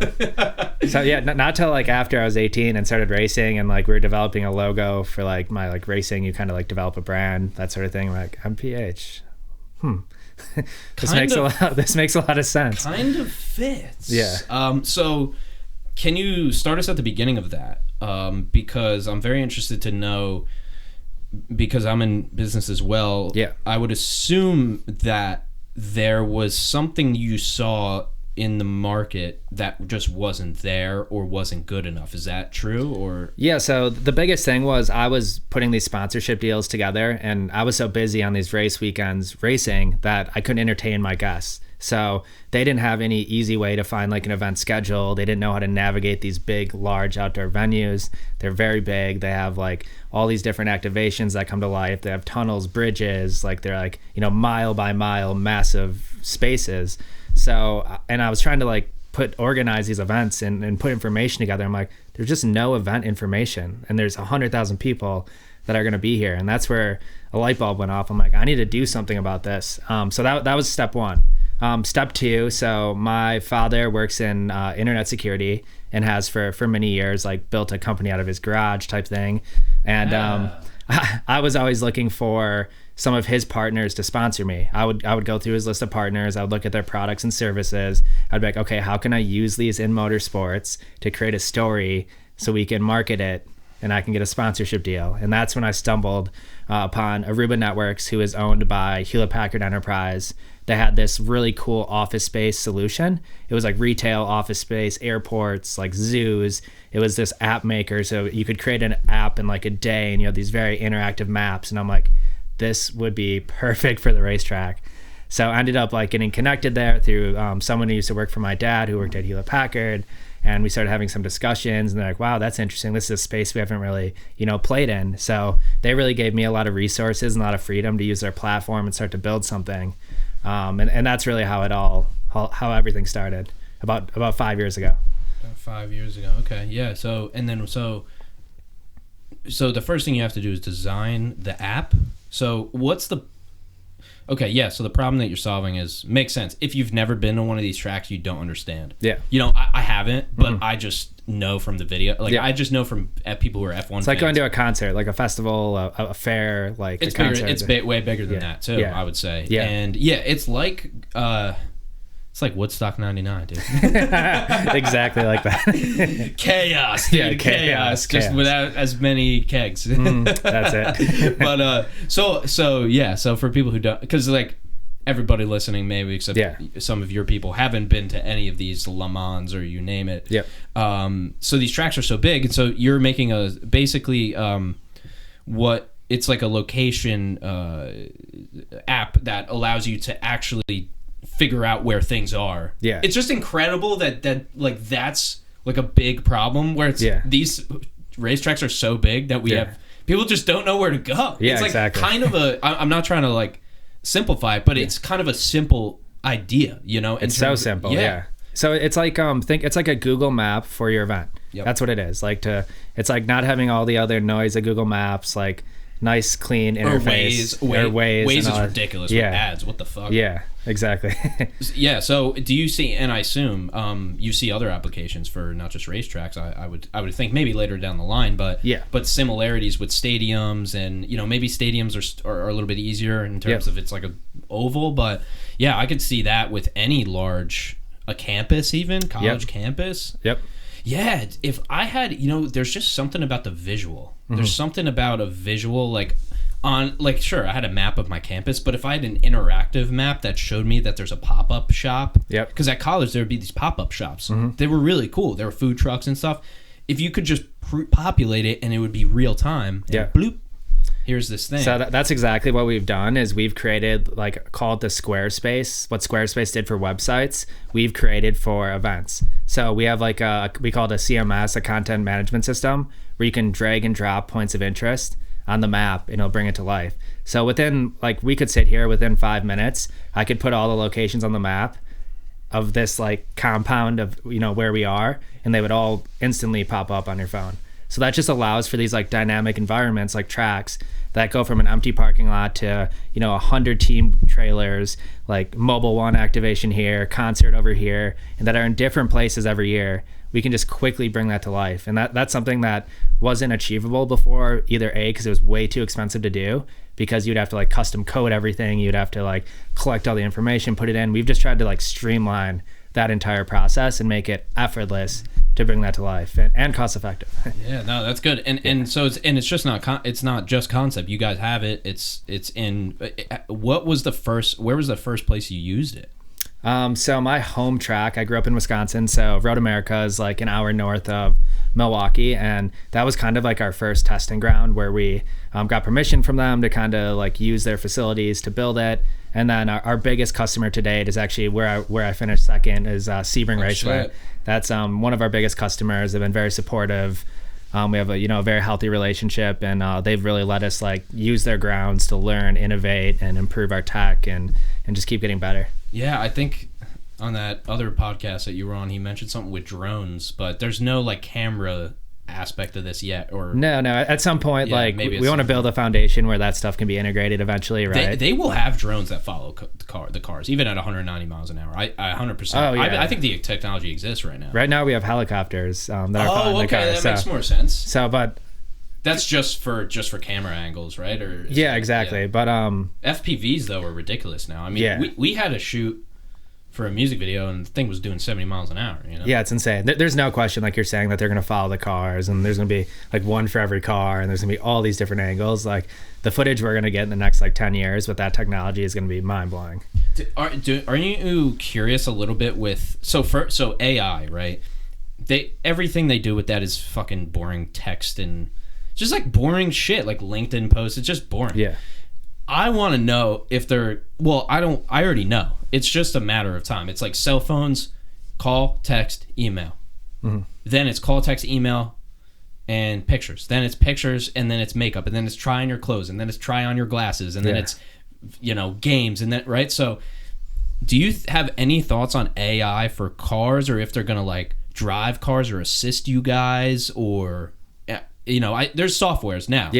S2: So not till like after I was 18 and started racing and like we were developing a logo for like my like racing, you kind of like develop a brand, that sort of thing. Like MPH. This makes a lot of sense.
S3: Kind of fits.
S2: Yeah.
S3: So can you start us at the beginning of that? Because I'm very interested to know, because I'm in business as well.
S2: Yeah.
S3: I would assume that there was something you saw in the market that just wasn't there or wasn't good enough. Is that true? Or
S2: yeah, so the biggest thing was I was putting these sponsorship deals together and I was so busy on these race weekends racing that I couldn't entertain my guests. So they didn't have any easy way to find like an event schedule. They didn't know how to navigate these big, large outdoor venues. They're very big. They have like all these different activations that come to life. They have tunnels, bridges, like they're like, you know, mile by mile, massive spaces. So, and I was trying to like organize these events and put information together. I'm like, there's just no event information. And there's 100,000 people that are going to be here. And that's where a light bulb went off. I'm like, I need to do something about this. So that was step one. Step two, so my father works in internet security and has for many years, like built a company out of his garage type thing. And I was always looking for some of his partners to sponsor me. I would go through his list of partners. I would look at their products and services. I'd be like, okay, how can I use these in motorsports to create a story so we can market it and I can get a sponsorship deal. And that's when I stumbled upon Aruba Networks, who is owned by Hewlett Packard Enterprise. They had this really cool office space solution. It was like retail office space, airports, like zoos. It was this app maker, so you could create an app in like a day, and you have these very interactive maps. And I'm like, this would be perfect for the racetrack. So I ended up like getting connected there through someone who used to work for my dad, who worked at Hewlett Packard. And we started having some discussions, and they're like, wow, that's interesting. This is a space we haven't really, played in. So they really gave me a lot of resources and a lot of freedom to use their platform and start to build something. And that's really how everything started about 5 years ago.
S3: About 5 years ago. Okay. Yeah. So the first thing you have to do is design the app. So so the problem that you're solving makes sense. If you've never been to one of these tracks, you don't understand.
S2: Yeah.
S3: I haven't, but I just know from the video. I just know from people who are F1
S2: It's
S3: fans.
S2: like going to a concert, like a festival, a fair, like
S3: it's
S2: a concert.
S3: Bigger, it's way bigger than that, too, I would say.
S2: Yeah.
S3: And, it's like... It's like Woodstock 99, dude.
S2: Exactly like that.
S3: Chaos, dude. Yeah, chaos. Just without as many kegs.
S2: That's it.
S3: But so for people who don't, because like everybody listening, maybe except some of your people haven't been to any of these Le Mans or you name it.
S2: Yep.
S3: So these tracks are so big, and so you're making it's like a location app that allows you to actually figure out where things are.
S2: Yeah.
S3: It's just incredible that like that's like a big problem where these racetracks are so big that we have people just don't know where to go.
S2: Yeah,
S3: it's like
S2: exactly.
S3: kind of I'm not trying to like simplify it, but it's kind of a simple idea,
S2: It's so simple. Yeah. So it's like it's like a Google map for your event.
S3: Yep.
S2: That's what it is. It's like not having all the other noise of Google Maps, like nice clean interface.
S3: Waze is
S2: all
S3: ridiculous with ads. What the fuck?
S2: Yeah, exactly.
S3: Yeah. So do you see? And I assume you see other applications for not just racetracks. I would think maybe later down the line, but similarities with stadiums, and maybe stadiums are a little bit easier in terms of it's like a oval, but I could see that with any a campus, even college campus.
S2: Yep.
S3: Yeah, if I had, there's just something about the visual. There's something about a visual, sure, I had a map of my campus, but if I had an interactive map that showed me that there's a pop-up shop, because at college there would be these pop-up shops. They were really cool. There were food trucks and stuff. If you could just populate it and it would be real time, and bloop, here's this thing.
S2: So that's exactly what we've done is we've created called the Squarespace. What Squarespace did for websites, we've created for events. So we have we call it a CMS, a content management system, where you can drag and drop points of interest on the map and it'll bring it to life. So within we could sit here within 5 minutes, I could put all the locations on the map of this compound of where we are, and they would all instantly pop up on your phone. So that just allows for these dynamic environments like tracks that go from an empty parking lot to 100 team trailers, like Mobile One activation here, concert over here, and that are in different places every year. We can just quickly bring that to life, and that's something that wasn't achievable before, either because it was way too expensive to do, because you'd have to custom code everything, you'd have to collect all the information, put it in. We've just tried to streamline that entire process and make it effortless to bring that to life and cost effective.
S3: Yeah, no, that's good. And so it's just not just concept. You guys have it. It's in. Where was the first place you used it?
S2: So my home track, I grew up in Wisconsin, so Road America is an hour north of Milwaukee, and that was kind of our first testing ground where we got permission from them to kind of use their facilities to build it. And then our biggest customer to date is actually where I finished second is Sebring Raceway.
S3: Shit.
S2: That's one of our biggest customers. They've been very supportive. We have a very healthy relationship, and they've really let us use their grounds to learn, innovate, and improve our tech and just keep getting better.
S3: Yeah, I think on that other podcast that you were on, he mentioned something with drones, but there's no camera aspect of this yet, or
S2: no. At some point, we want to build a foundation where that stuff can be integrated eventually, right?
S3: They will have drones that follow the cars, even at 190 miles an hour. I 100%.
S2: Oh, yeah.
S3: I think the technology exists right now.
S2: Right now, we have helicopters that are following the cars.
S3: That makes more sense.
S2: So, but
S3: that's just for camera angles, right? Or
S2: exactly. Yeah. But
S3: FPVs though are ridiculous now. I mean, we had a shoot for a music video, and the thing was doing 70 miles an hour. You know?
S2: Yeah, it's insane. There's no question, like you're saying, that they're going to follow the cars, and there's going to be like one for every car, and there's going to be all these different angles. Like the footage we're going to get in the next like 10 years with that technology is going to be mind blowing.
S3: Are you curious a little bit with so AI, right? Everything they do with that is fucking boring text and just like boring shit, like LinkedIn posts. It's just boring.
S2: Yeah.
S3: I want to know if they're, well, I already know. It's just a matter of time. It's like cell phones, call, text, email. Mm-hmm. Then it's call, text, email, and pictures. Then it's pictures, and then it's makeup, and then it's try on your clothes, and then it's try on your glasses, and then it's, games, and then, right? So do you have any thoughts on AI for cars, or if they're going to like drive cars or assist you guys, or... there's softwares now,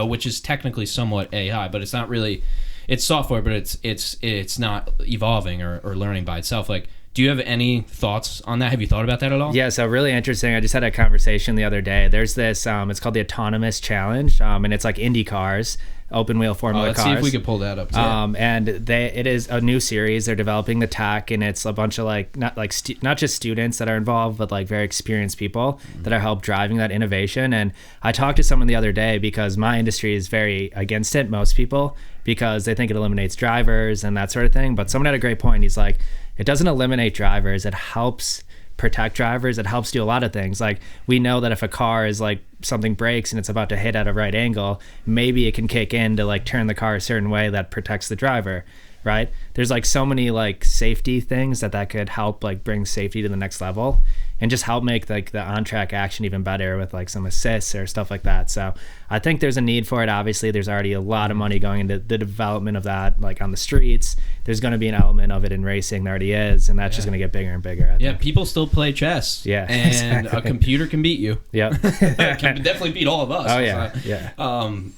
S3: which is technically somewhat AI, but it's not really, it's software, but it's not evolving or learning by itself. Like, do you have any thoughts on that? Have you thought about that at all?
S2: Yeah, so really interesting. I just had a conversation the other day. There's this, it's called the Autonomous Challenge, and it's like Indy cars, open wheel formula
S3: let's
S2: cars.
S3: See if we could pull that up.
S2: And it is a new series. They're developing the tech, and it's a bunch of like not just students that are involved, but like very experienced people that are help driving that innovation. And I talked to someone the other day because my industry is very against it. Most people, because they think it eliminates drivers and that sort of thing. But someone had a great point. He's like, it doesn't eliminate drivers. It helps protect drivers. It helps do a lot of things. Like we know that if a car is like something breaks and it's about to hit at a right angle, maybe it can kick in to like turn the car a certain way that protects the driver, right? There's like so many like safety things that could help like bring safety to the next level and just help make like the on-track action even better with like some assists or stuff like that. So I think there's a need for it. Obviously, there's already a lot of money going into the development of that, like on the streets. There's going to be an element of it in racing. There already is, and that's just going to get bigger and bigger. I think.
S3: People still play chess.
S2: Yeah,
S3: and a computer can beat you.
S2: Yeah,
S3: can definitely beat all of us.
S2: Oh yeah, yeah.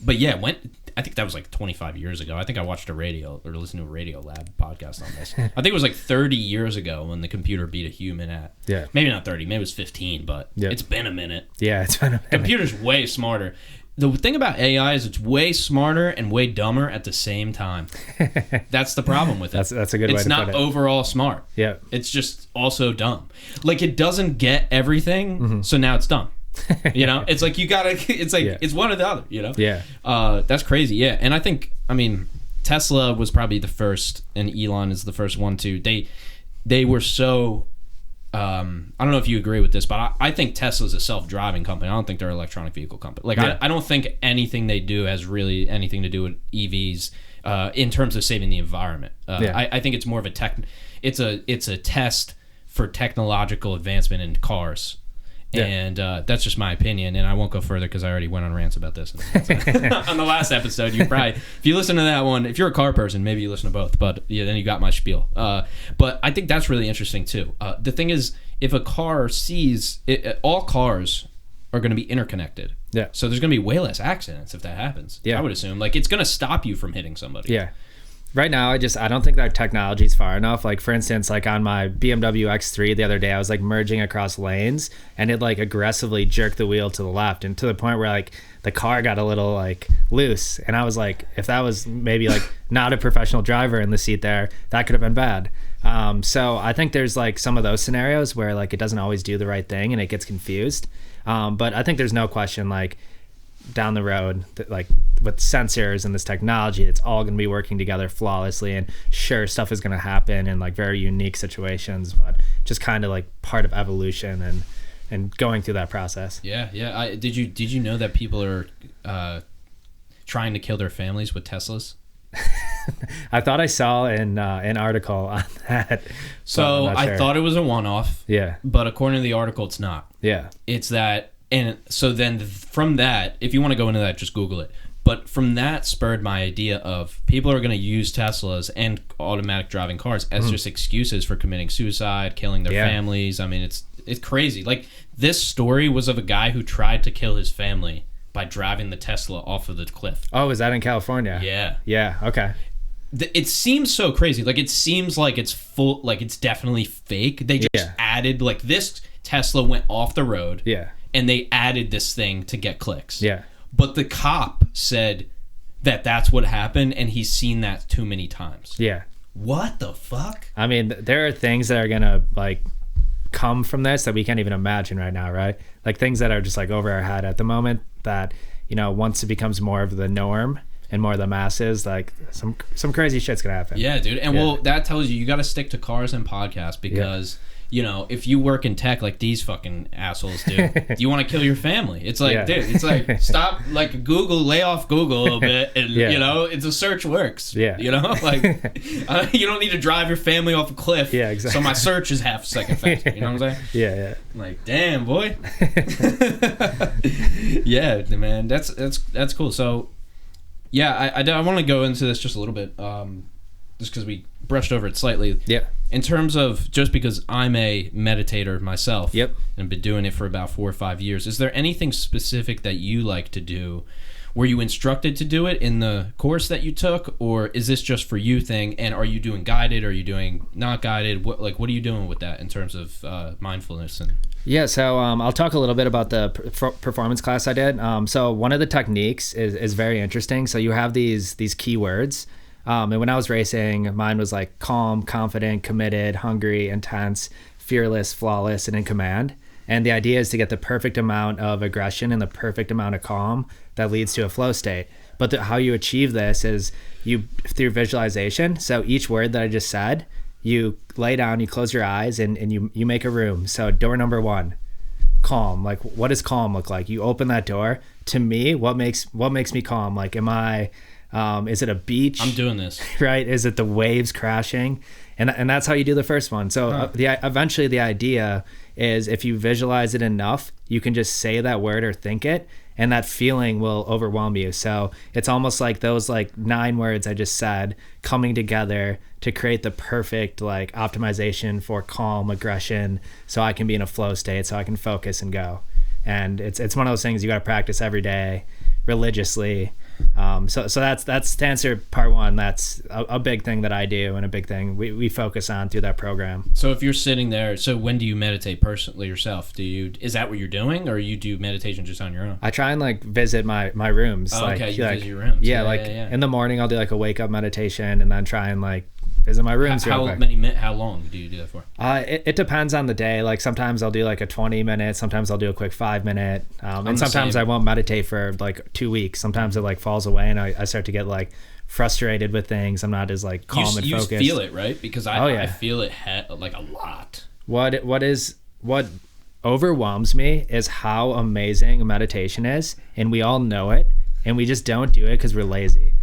S3: But yeah, I think that was like 25 years ago. I think I watched listened to a Radio Lab podcast on this. I think it was like 30 years ago when the computer beat a human at.
S2: Yeah.
S3: Maybe not 30, maybe it was 15, but it's been a minute.
S2: Yeah, it's been a minute.
S3: Computer's way smarter. The thing about AI is it's way smarter and way dumber at the same time. That's the problem with it.
S2: That's a good way to put it.
S3: It's not overall smart.
S2: Yeah.
S3: It's just also dumb. Like it doesn't get everything, so now it's dumb. It's like it's one or the other,
S2: Yeah.
S3: That's crazy. Yeah. And I mean, Tesla was probably the first, and Elon is the first one too. They were so I don't know if you agree with this, but I think Tesla's a self-driving company. I don't think they're an electronic vehicle company. Like I don't think anything they do has really anything to do with EVs in terms of saving the environment. I think it's more of it's a test for technological advancement in cars. Yeah. And that's just my opinion, and I won't go further because I already went on rants about this on the last episode. You probably, if you listen to that one, if you're a car person, maybe you listen to both. But then you got my spiel. But I think that's really interesting too. The thing is, if a car sees all cars are going to be interconnected.
S2: Yeah.
S3: So there's going to be way less accidents if that happens. Yeah. I would assume like it's going to stop you from hitting somebody.
S2: Yeah. Right now, I don't think that technology is far enough. Like, for instance, like on my BMW X3 the other day, I was like merging across lanes and it like aggressively jerked the wheel to the left and to the point where like the car got a little like loose. And I was like, if that was maybe like not a professional driver in the seat there, that could have been bad. So I think there's like some of those scenarios where like it doesn't always do the right thing and it gets confused. But I think there's no question like down the road that like with sensors and this technology, it's all going to be working together flawlessly. And sure, stuff is going to happen in like very unique situations, but just kind of like part of evolution and going through that process.
S3: Yeah. Did you know that people are trying to kill their families with Teslas?
S2: I thought I saw an article on that.
S3: So I thought it was a one-off.
S2: Yeah.
S3: But according to the article, it's not.
S2: Yeah.
S3: It's that. And so then from that, if you want to go into that, just Google it. But from that spurred my idea of people are going to use Teslas and automatic driving cars as just excuses for committing suicide, killing their families. I mean, it's crazy. Like this story was of a guy who tried to kill his family by driving the Tesla off of the cliff.
S2: Oh, is that in California?
S3: Yeah.
S2: Yeah. Okay.
S3: It seems so crazy. Like it seems like it's full, like it's definitely fake. They just added like this Tesla went off the road.
S2: Yeah.
S3: And they added this thing to get clicks.
S2: Yeah.
S3: But the cop said that that's what happened, and he's seen that too many times.
S2: Yeah.
S3: What the fuck?
S2: I mean, there are things that are gonna like come from this that we can't even imagine right now, right? Like things that are just like over our head at the moment that, you know, once it becomes more of the norm and more of the masses, like some crazy shit's gonna happen.
S3: Yeah, dude. And well, that tells you got to stick to cars and podcasts because you know, if you work in tech like these fucking assholes do, you want to kill your family. It's like, dude, it's like, stop, like, lay off Google a little bit, and, you know, it's a search works. Yeah. You know? Like, you don't need to drive your family off a cliff. Yeah, exactly. So my search is half a second faster. You know what I'm saying? Yeah. Like, damn, boy. Yeah, man, that's cool. So, yeah, I want to go into this just a little bit, just because we brushed over it slightly. Yeah. In terms of, just because I'm a meditator myself, and I've been doing it for about 4 or 5 years, is there anything specific that you like to do? Were you instructed to do it in the course that you took, or is this just for you thing? And are you doing guided? Are you doing not guided? What are you doing with that in terms of mindfulness? And
S2: yeah, so I'll talk a little bit about the performance class I did. So one of the techniques is very interesting. So you have these keywords. And when I was racing, mine was like calm, confident, committed, hungry, intense, fearless, flawless, and in command. And the idea is to get the perfect amount of aggression and the perfect amount of calm that leads to a flow state. But how you achieve this is through visualization. So each word that I just said, you lay down, you close your eyes, and you make a room. So door number 1, calm. Like, what does calm look like? You open that door. To me, what makes me calm? Like, is it a beach?
S3: I'm doing this.
S2: Right? Is it the waves crashing? And that's how you do the first one. So eventually the idea is if you visualize it enough, you can just say that word or think it, and that feeling will overwhelm you. So it's almost like those like 9 words I just said coming together to create the perfect like optimization for calm aggression, so I can be in a flow state, so I can focus and go. And it's one of those things you got to practice every day religiously. So that's to answer part 1. That's a big thing that I do, and a big thing we focus on through that program.
S3: So if you're sitting there, so when do you meditate personally yourself? Is that what you're doing, or you do meditation just on your own?
S2: I try and like visit my rooms.
S3: Oh, okay, you visit your rooms.
S2: Yeah, in the morning I'll do like a wake up meditation, and then try and like visit my rooms.
S3: How long do you do that for?
S2: It depends on the day. Like sometimes I'll do like a 20 minute, sometimes I'll do a quick 5 minute, and sometimes I won't meditate for like 2 weeks. Sometimes it like falls away, and I start to get like frustrated with things. I'm not as like calm and focused.
S3: You feel it, right? Because I feel it like a lot.
S2: What overwhelms me is how amazing meditation is, and we all know it, and we just don't do it because we're lazy.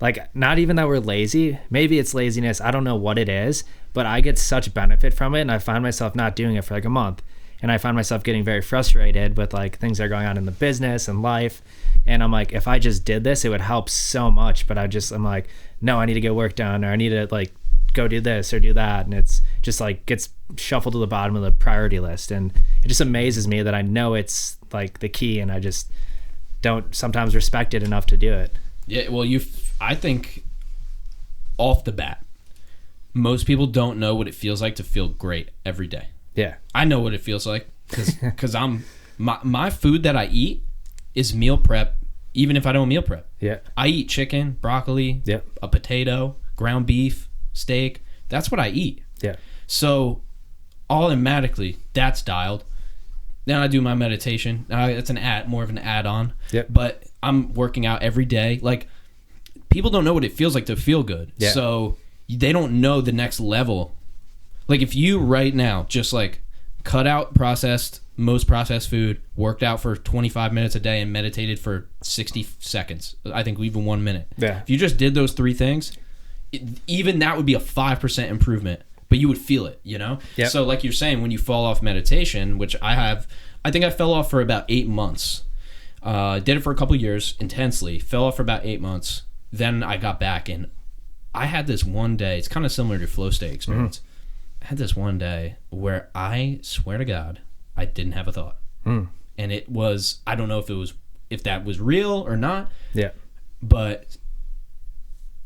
S2: Like, not even that we're lazy. Maybe it's laziness. I don't know what it is, but I get such benefit from it, and I find myself not doing it for like a month. And I find myself getting very frustrated with like things that are going on in the business and life. And I'm like, if I just did this, it would help so much. But I'm like, no, I need to get work done, or I need to like go do this or do that. And it's just like gets shuffled to the bottom of the priority list. And it just amazes me that I know it's like the key, and I just don't sometimes respect it enough to do it.
S3: Yeah, well, I think off the bat, most people don't know what it feels like to feel great every day.
S2: Yeah.
S3: I know what it feels like because my food that I eat is meal prep, even if I don't meal prep.
S2: Yeah.
S3: I eat chicken, broccoli, a potato, ground beef, steak. That's what I eat.
S2: Yeah.
S3: So automatically that's dialed. Then I do my meditation. It's more of an add-on.
S2: Yep.
S3: But I'm working out every day. Like, people don't know what it feels like to feel good. Yeah. So they don't know the next level. Like, if you right now just like cut out most processed food, worked out for 25 minutes a day, and meditated for 60 seconds, I think even 1 minute.
S2: Yeah.
S3: If you just did those 3 things, even that would be a 5% improvement. But you would feel it, you know?
S2: Yep.
S3: So like you're saying, when you fall off meditation, which I think I fell off for about 8 months. Did it for a couple years intensely, fell off for about 8 months. Then I got back, and I had this one day, it's kind of similar to flow state experience. Mm-hmm. I had this one day where I swear to God, I didn't have a thought. And it was, I don't know if that was real or not.
S2: Yeah.
S3: But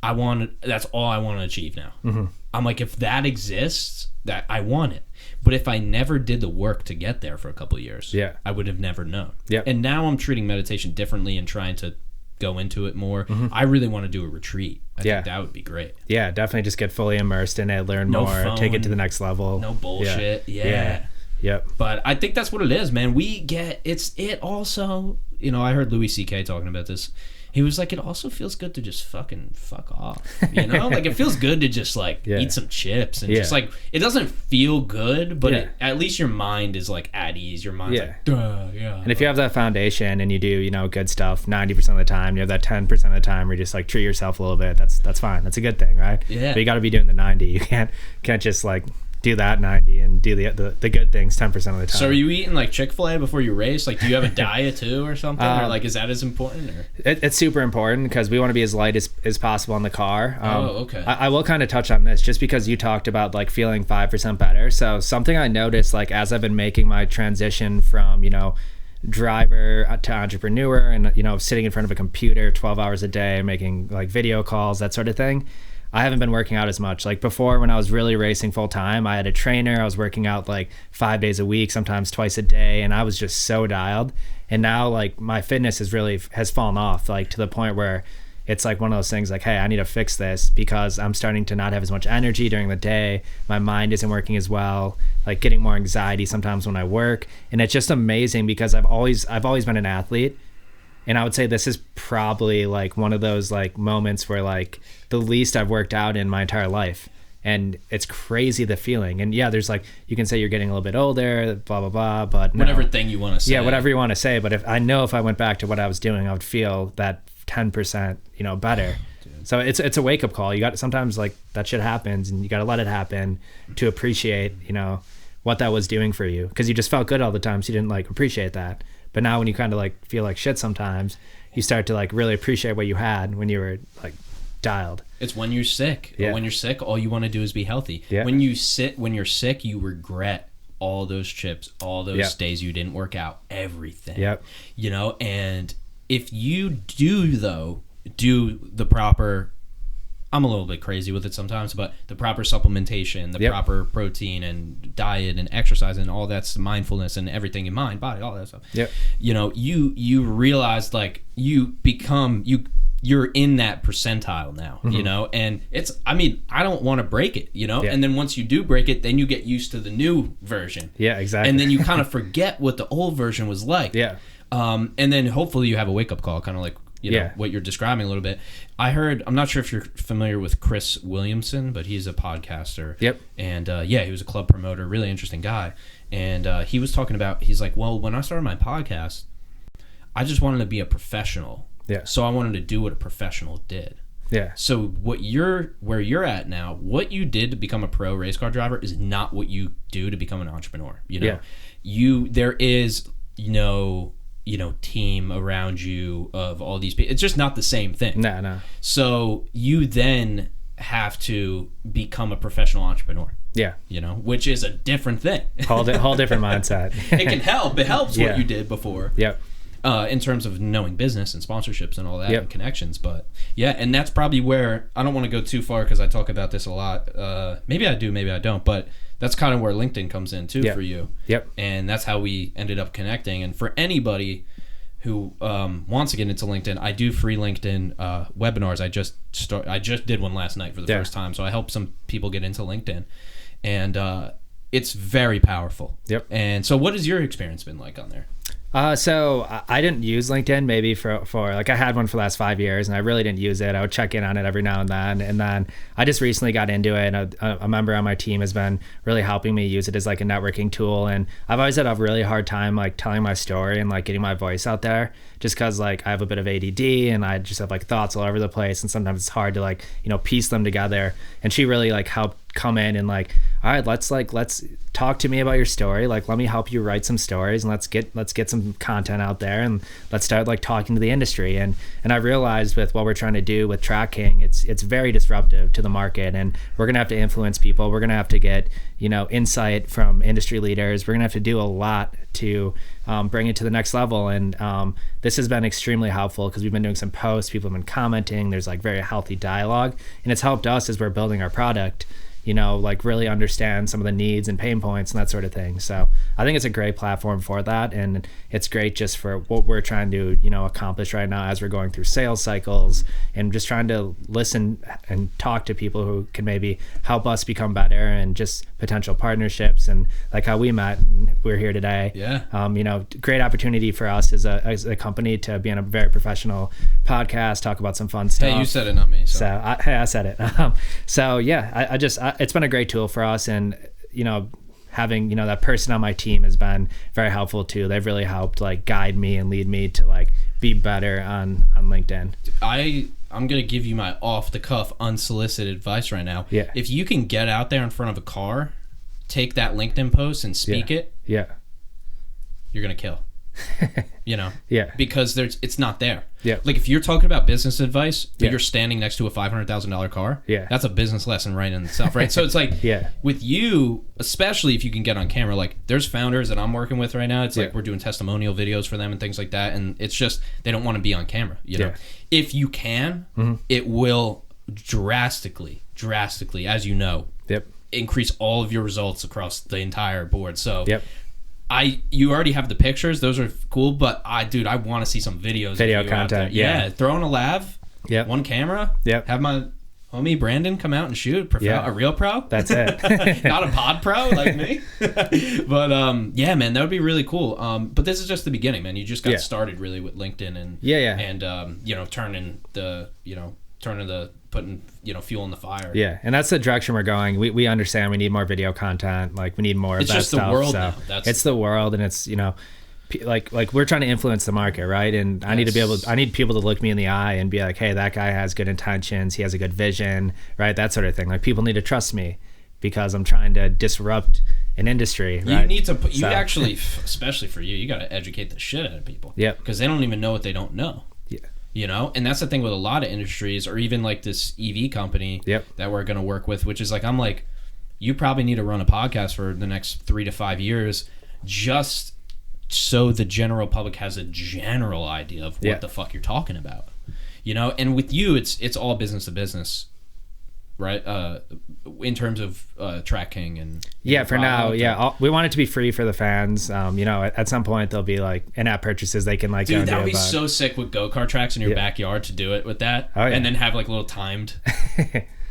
S3: that's all I want to achieve now. Mm-hmm. I'm like, if that exists, that I want it. But if I never did the work to get there for a couple of years, I would have never known.
S2: Yeah.
S3: And now I'm treating meditation differently and trying to go into it more. I really want to do a retreat. I think that would be great.
S2: Yeah, definitely just get fully immersed in it, learn more, phone, take it to the next level.
S3: No bullshit. Yeah.
S2: Yep.
S3: But I think that's what it is, man. It also, I heard Louis C.K. talking about this. He was like, it also feels good to just fucking fuck off. Like it feels good to just like eat some chips and just like, it doesn't feel good, but at least your mind is like at ease. Your mind's like, duh, yeah.
S2: And if you have that foundation and you do, good stuff 90% of the time, you have that 10% of the time where you just like treat yourself a little bit. That's fine. That's a good thing, right?
S3: Yeah.
S2: But you got to be doing the 90. You can't just like do that 90 and do the good things 10% of the time.
S3: So are you eating like Chick-fil-A before you race? Like, do you have a diet too or something? Or like, is that as important? Or?
S2: It's super important because we want to be as light as possible in the car.
S3: Okay.
S2: I will kind of touch on this just because you talked about like feeling 5% better. So something I noticed, like as I've been making my transition from, driver to entrepreneur and, sitting in front of a computer 12 hours a day, making like video calls, that sort of thing, I haven't been working out as much. Like before, when I was really racing full time, I had a trainer. I was working out like 5 days a week, sometimes twice a day, and I was just so dialed. And now like my fitness has fallen off, like to the point where it's like one of those things like, hey, I need to fix this because I'm starting to not have as much energy during the day. My mind isn't working as well, like getting more anxiety sometimes when I work. And it's just amazing because I've always been an athlete. And I would say this is probably like one of those like moments where like the least I've worked out in my entire life. And it's crazy, the feeling. And yeah, there's like, you can say you're getting a little bit older, blah, blah, blah, but no.
S3: Whatever thing you want to say.
S2: Yeah, whatever you want to say. But if I went back to what I was doing, I would feel that 10%, better. Dude. So it's a wake up call. You got sometimes like that shit happens and you got to let it happen to appreciate, what that was doing for you. Cause you just felt good all the time. So you didn't like appreciate that. But now when you kind of like feel like shit sometimes, you start to like really appreciate what you had when you were like dialed.
S3: It's when you're sick. Yeah. When you're sick, all you want to do is be healthy.
S2: Yeah.
S3: When you're sick, you regret all those chips, all those days you didn't work out, everything.
S2: Yep.
S3: And if you do the proper, I'm a little bit crazy with it sometimes, but the proper supplementation, the proper protein and diet and exercise and all that's mindfulness and everything in mind, body, all that stuff.
S2: Yep.
S3: You realize like you're in that percentile now, and I don't want to break it, and then once you do break it, then you get used to the new version.
S2: Yeah, exactly.
S3: And then you kind of forget what the old version was like.
S2: Yeah.
S3: And then hopefully you have a wake up call, kind of like, what you're describing a little bit. I'm not sure if you're familiar with Chris Williamson, but he's a podcaster.
S2: Yep.
S3: And he was a club promoter, really interesting guy. And he was talking about, he's like, well, when I started my podcast, I just wanted to be a professional.
S2: Yeah.
S3: So I wanted to do what a professional did.
S2: Yeah.
S3: So where you're at now, what you did to become a pro race car driver is not what you do to become an entrepreneur. There is, team around you of all these people. It's just not the same thing.
S2: No.
S3: So you then have to become a professional entrepreneur.
S2: Yeah.
S3: Which is a different thing.
S2: Whole different mindset.
S3: It can help. It helps what you did before.
S2: Yep.
S3: In terms of knowing business and sponsorships and all that and connections. But yeah, and that's probably where, I don't want to go too far because I talk about this a lot. Maybe I do, maybe I don't, but that's kind of where LinkedIn comes in too for you.
S2: Yep.
S3: And that's how we ended up connecting. And for anybody who wants to get into LinkedIn, I do free LinkedIn webinars. I just did one last night for the first time. So I help some people get into LinkedIn. And it's very powerful.
S2: Yep.
S3: And so what has your experience been like on there?
S2: So I didn't use LinkedIn maybe for like I had one for the last 5 years and I really didn't use it. I would check in on it every now and then I just recently got into it, and a member on my team has been really helping me use it as like a networking tool. And I've always had a really hard time like telling my story and like getting my voice out there, just because like I have a bit of ADD and I just have like thoughts all over the place, and sometimes it's hard to like piece them together. And she really like helped come in and like, all right, let's talk to me about your story. Like, let me help you write some stories, and let's get some content out there, and let's start like talking to the industry. And I realized with what we're trying to do with Track King, it's very disruptive to the market, and we're gonna have to influence people. We're gonna have to get insight from industry leaders. We're gonna have to do a lot to bring it to the next level, and this has been extremely helpful because we've been doing some posts, people have been commenting, there's like very healthy dialogue, and it's helped us as we're building our product, like really understand some of the needs and pain points and that sort of thing. So I think it's a great platform for that, and it's great just for what we're trying to accomplish right now as we're going through sales cycles and just trying to listen and talk to people who can maybe help us become better, and just potential partnerships, and like how we met and we're here today. Great opportunity for us as a company to be on a very professional podcast, talk about some fun stuff.
S3: Hey, you said it, not me.
S2: I said it. It's been a great tool for us, and having that person on my team has been very helpful too. They've really helped like guide me and lead me to like be better on LinkedIn.
S3: I'm gonna give you my off the cuff unsolicited advice right now.
S2: Yeah.
S3: If you can get out there in front of a car, take that LinkedIn post and speak it.
S2: Yeah.
S3: You're gonna kill.
S2: Yeah.
S3: Because it's not there.
S2: Yeah.
S3: Like if you're talking about business advice, but you're standing next to a $500,000 car.
S2: Yeah.
S3: That's a business lesson right in itself, right? So it's like, with you, especially if you can get on camera, like there's founders that I'm working with right now. It's like we're doing testimonial videos for them and things like that, and it's just they don't want to be on camera. If you can, it will drastically, as you know, increase all of your results across the entire board. So. You already have the pictures; those are cool. But I want to see some videos.
S2: Video content.
S3: Yeah, throw in a lav. One camera.
S2: Have
S3: my homie Brandon come out and shoot. A real pro.
S2: That's it.
S3: Not a pod pro like me. But man, that would be really cool. But this is just the beginning, man. You just got started really with LinkedIn and and putting fuel in the fire.
S2: Yeah, and that's the direction we're going. We understand we need more video content. Like we need more of that stuff.
S3: It's just the world now.
S2: It's the world, and it's like we're trying to influence the market, right? And I need people to look me in the eye and be like, hey, that guy has good intentions. He has a good vision, right? That sort of thing. Like people need to trust me because I'm trying to disrupt an industry. Right?
S3: You need to put. You actually, especially for you, you got to educate the shit out of people.
S2: Yeah,
S3: because they don't even know what they don't know.
S2: Yeah.
S3: And that's the thing with a lot of industries, or even like this EV company that we're going to work with, which is like, I'm like, you probably need to run a podcast for the next 3 to 5 years just so the general public has a general idea of what the fuck you're talking about. And with you, it's all business to business, right? In terms of tracking and
S2: for now, we want it to be free for the fans. At some point there'll be like in-app purchases they can like.
S3: Dude, that would be so sick with go-kart tracks in your backyard to do it with that, and then have like little timed.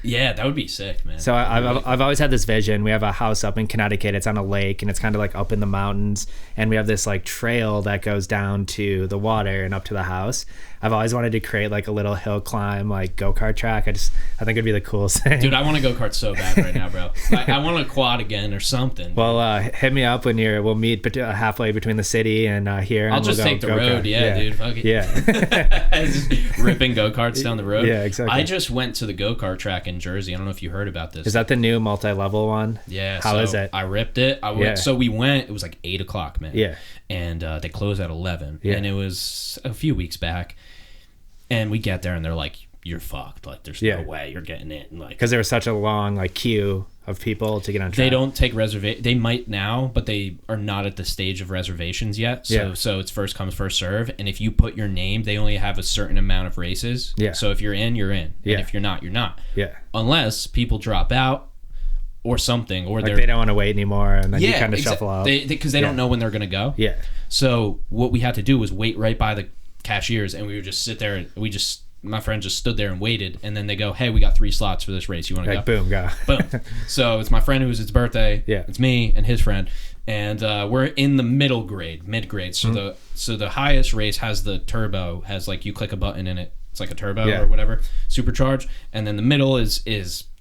S3: Yeah, that would be sick, man.
S2: So I've always had this vision. We have a house up in Connecticut. It's on a lake, and it's kind of like up in the mountains. And we have this like trail that goes down to the water and up to the house. I've always wanted to create like a little hill climb, like go-kart track. I think it'd be the coolest thing.
S3: Dude, I want to go-kart so bad right now, bro. I want to quad again or something.
S2: Well, hit me up when we'll meet halfway between the city and here.
S3: I'll just take the road. Yeah, dude. Fuck it.
S2: Yeah.
S3: Just ripping go-karts down the road.
S2: Yeah, exactly.
S3: I just went to the go-kart track in Jersey. I don't know if you heard about this.
S2: Is that the new multi-level one?
S3: Yeah.
S2: How is it?
S3: I ripped it. So we went. It was like 8 o'clock, man.
S2: Yeah.
S3: And they closed at 11.
S2: Yeah.
S3: And it was a few weeks back. And we get there and they're like, "You're fucked. Like, there's no way you're getting in." Like,
S2: because there was such a long like queue of people to get on track.
S3: They don't take reservation. They might now, but they are not at the stage of reservations yet. So it's first come, first serve. And if you put your name, they only have a certain amount of races.
S2: Yeah.
S3: So if you're in, you're in.
S2: Yeah.
S3: And if you're not, you're not.
S2: Yeah.
S3: Unless people drop out or something, or
S2: like they don't want to wait anymore, and then you kind of shuffle out.
S3: Because they don't know when they're gonna go.
S2: Yeah.
S3: So what we had to do was wait right by the cashiers, and we would just sit there, and my friend just stood there and waited, and then they go, "Hey, we got 3 slots for this race. You want to go?"
S2: Boom, go.
S3: Boom. So it's my friend whose it's birthday.
S2: Yeah.
S3: It's me and his friend, and we're in the mid grade. So the highest race has the turbo, has like you click a button and it's like a turbo or whatever, supercharged, and then the middle is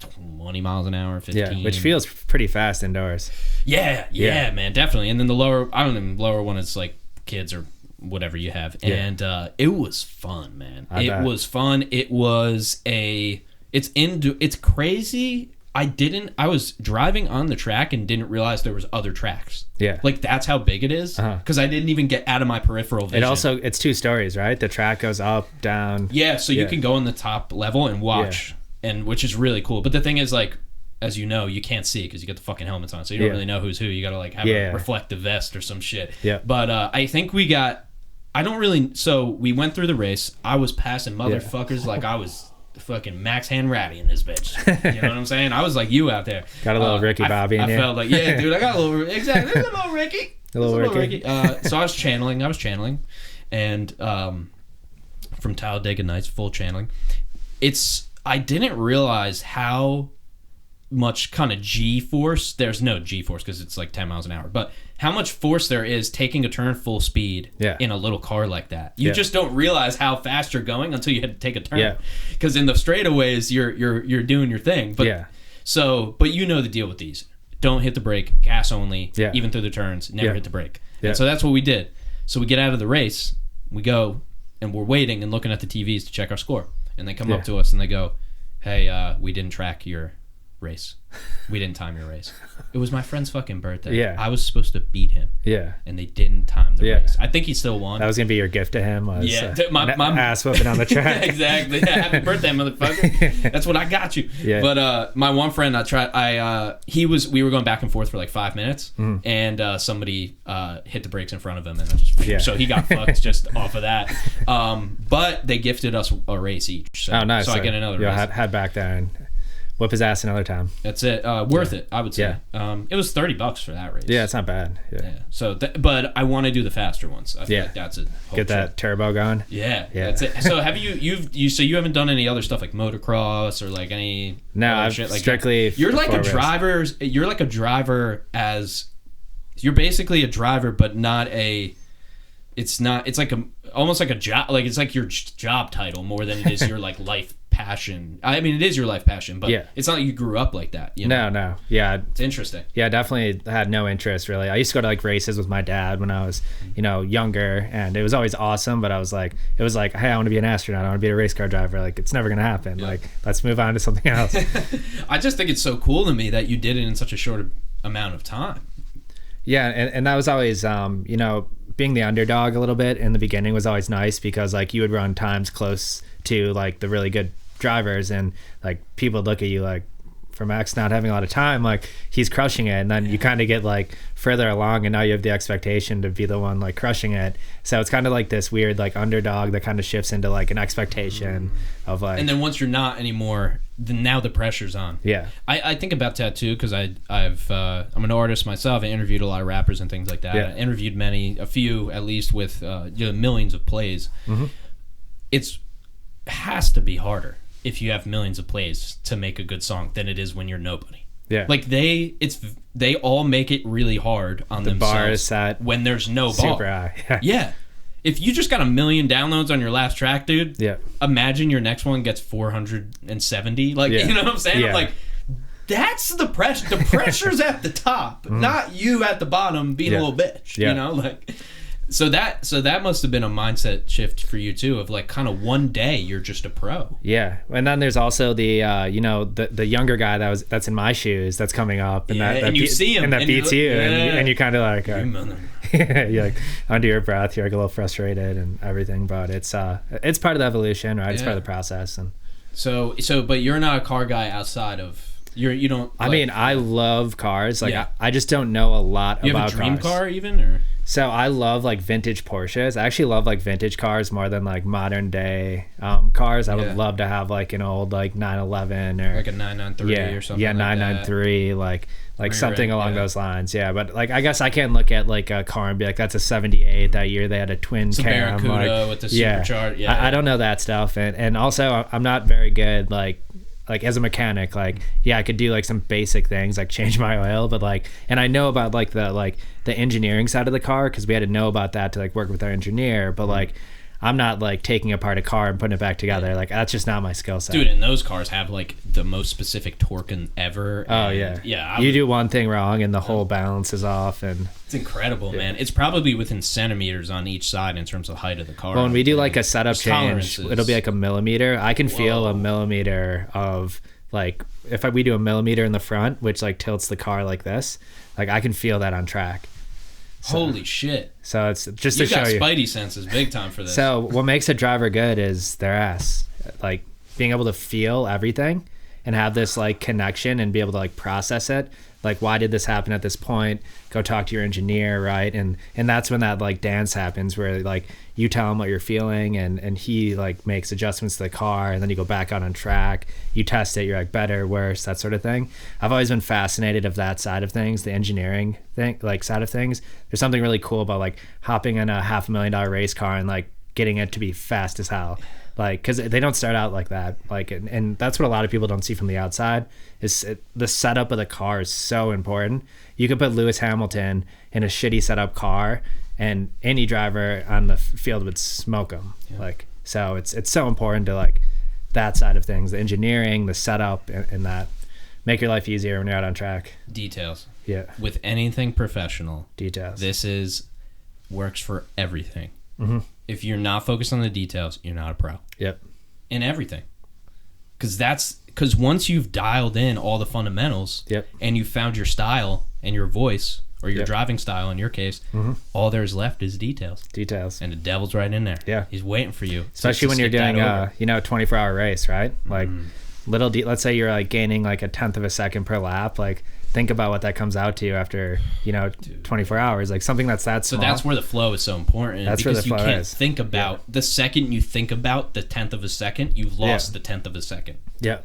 S3: 20 miles an hour, 15.
S2: Which feels pretty fast indoors.
S3: Yeah, man, definitely. And then the lower one is like kids or whatever you have, and it was fun, man. It was fun. It's crazy. I was driving on the track and didn't realize there was other tracks.
S2: Yeah,
S3: like that's how big it is, because I didn't even get out of my peripheral vision.
S2: It's 2 stories, right? The track goes up, down.
S3: So you can go on the top level and watch, and which is really cool. But the thing is, like, as you know, you can't see because you got the fucking helmets on, so you don't really know who's who. You got to like have a reflective vest or some shit.
S2: Yeah.
S3: But I think we got. I don't really. So we went through the race. I was passing motherfuckers like I was fucking Max Hanratty in this bitch. You know what I'm saying? I was like you out there.
S2: Got a little Ricky Bobby in
S3: I
S2: you.
S3: felt like, yeah, dude, I got a little. Exactly. There's a little Ricky.
S2: A little Ricky.
S3: So I was channeling. And from Talladega Nights, full channeling. I didn't realize how much kind of G-force, there's no G-force because it's like 10 miles an hour, but how much force there is taking a turn full speed in a little car like that. You just don't realize how fast you're going until you had to take a turn. Because in the straightaways, you're doing your thing. But but you know the deal with these. Don't hit the brake, gas only, even through the turns, never hit the brake. And so that's what we did. So we get out of the race, we go, and we're waiting and looking at the TVs to check our score. And they come up to us and they go, hey, we didn't track your race. We didn't time your race. It was my friend's fucking birthday.
S2: Yeah.
S3: I was supposed to beat him.
S2: Yeah.
S3: And they didn't time the race. I think he still won.
S2: That was going to be your gift to him. Was,
S3: my
S2: ass whooping on the track.
S3: Exactly. Happy birthday, motherfucker. That's what I got you.
S2: Yeah.
S3: But my one friend, we were going back and forth for like 5 minutes, and somebody hit the brakes in front of him, and so he got fucked just off of that. But they gifted us a race each. So,
S2: nice.
S3: So I get another race.
S2: Head back there and whip his ass another time.
S3: That's it. Worth it, I would say. It was $30 for that race.
S2: Yeah, it's not bad. Yeah.
S3: So, but I want to do the faster ones. I feel like that's it.
S2: Get that turbo going.
S3: Yeah. That's it. So have you haven't done any other stuff like motocross or like any?
S2: No, I've
S3: shit like
S2: strictly.
S3: You're like a driver. You're like a driver you're basically a driver, but not a. It's not. It's like almost like a job. Like it's like your job title more than it is your like life passion. I mean, it is your life passion, but it's not like you grew up like that. You know?
S2: No. Yeah.
S3: It's interesting.
S2: Yeah, definitely had no interest really. I used to go to like races with my dad when I was, younger, and it was always awesome, but it was like, hey, I want to be an astronaut. I want to be a race car driver. Like, it's never going to happen. Yeah. Like, let's move on to something else.
S3: I just think it's so cool to me that you did it in such a short amount of time.
S2: Yeah. And that was always, being the underdog a little bit in the beginning was always nice because like you would run times close to like the really good drivers and like people look at you like for Max not having a lot of time, like he's crushing it, and then you kind of get like further along and now you have the expectation to be the one like crushing it. So it's kind of like this weird like underdog that kind of shifts into like an expectation of like,
S3: and then once you're not anymore, then now the pressure's on.
S2: Yeah.
S3: I think about that too because I'm an artist myself. I interviewed a lot of rappers and things like that. I interviewed a few at least with millions of plays. It has to be harder if you have millions of plays to make a good song than it is when you're nobody. Yeah. Like they all make it really hard on themselves. The bar is set when there's no bar.
S2: Super high.
S3: Yeah. If you just got 1 million downloads on your last track, dude, imagine your next one gets 470. Like, you know what I'm saying? Yeah. I'm like, that's the pressure. The pressure's at the top, not you at the bottom being a little bitch. You know, like. So that must have been a mindset shift for you too, of like kind of one day you're just a pro.
S2: Yeah, and then there's also the the younger guy that's in my shoes that's coming up, and that
S3: you see him
S2: and that beats you, and you kind of like you're like under your breath, you're like a little frustrated and everything, but it's part of the evolution, right? It's part of the process, and
S3: so but you're not a car guy outside of. You don't.
S2: I mean, I love cars. Like I just don't know a lot about cars. You have a dream
S3: car even, or?
S2: So I love like vintage Porsches. I actually love like vintage cars more than like modern day cars. I would love to have like an old like 911 or
S3: like a 993 or something.
S2: Yeah, 993 like something along those lines. Yeah, but like I guess I can't look at like a car and be like that's a 78. That year they had a twin cam.
S3: Barracuda with the supercharged.
S2: Yeah, I don't know that stuff, and also I'm not very good like as a mechanic, like I could do like some basic things like change my oil, but like, and I know about like the engineering side of the car because we had to know about that to like work with our engineer, but like I'm not like taking apart a car and putting it back together. Like that's just not my skill set.
S3: Dude, and those cars have like the most specific torque ever.
S2: You do one thing wrong and the whole balance is off, and
S3: it's incredible, man. It's probably within centimeters on each side in terms of height of the car.
S2: Well, when we do like a setup change, it'll be like a millimeter. I can feel a millimeter of like if we do a millimeter in the front, which like tilts the car like this, like I can feel that on track.
S3: So, holy shit.
S2: So it's just to show you.
S3: You got spidey senses big time for this.
S2: So what makes a driver good is their ass. Like being able to feel everything and have this like connection and be able to like process it. Like, why did this happen at this point? Go talk to your engineer, right? And that's when that like dance happens, where like you tell him what you're feeling, and he like makes adjustments to the car, and then you go back out on track. You test it, you're like better, worse, that sort of thing. I've always been fascinated of that side of things, the engineering thing, like side of things. There's something really cool about like hopping in a $500,000 race car and like getting it to be fast as hell. Like, because they don't start out like that. Like, and that's what a lot of people don't see from the outside. The setup of the car is so important. You could put Lewis Hamilton in a shitty setup car, and any driver on the field would smoke him. Yeah. Like, so it's so important to like that side of things, the engineering, the setup, and that make your life easier when you're out on track.
S3: Details.
S2: Yeah.
S3: With anything professional,
S2: details.
S3: This works for everything.
S2: Mm-hmm.
S3: If you're not focused on the details, you're not a pro.
S2: Yep.
S3: In everything. Because once you've dialed in all the fundamentals,
S2: yep, and
S3: you found your style and your voice, or your
S2: yep,
S3: driving style in your case,
S2: mm-hmm,
S3: all there's left is details.
S2: Details.
S3: And the devil's right in there.
S2: Yeah.
S3: He's waiting for you.
S2: Especially when you're doing a 24-hour race, right? Like let's say you're like gaining like 1/10 of a second per lap. Like, think about what that comes out to after 24 hours. Like something that's that small.
S3: So that's where the flow is so important.
S2: That's
S3: because
S2: where the flow
S3: you can't
S2: is.
S3: think about the second you think about the 1/10 of a second, you've lost the 1/10 of a second.
S2: Yeah.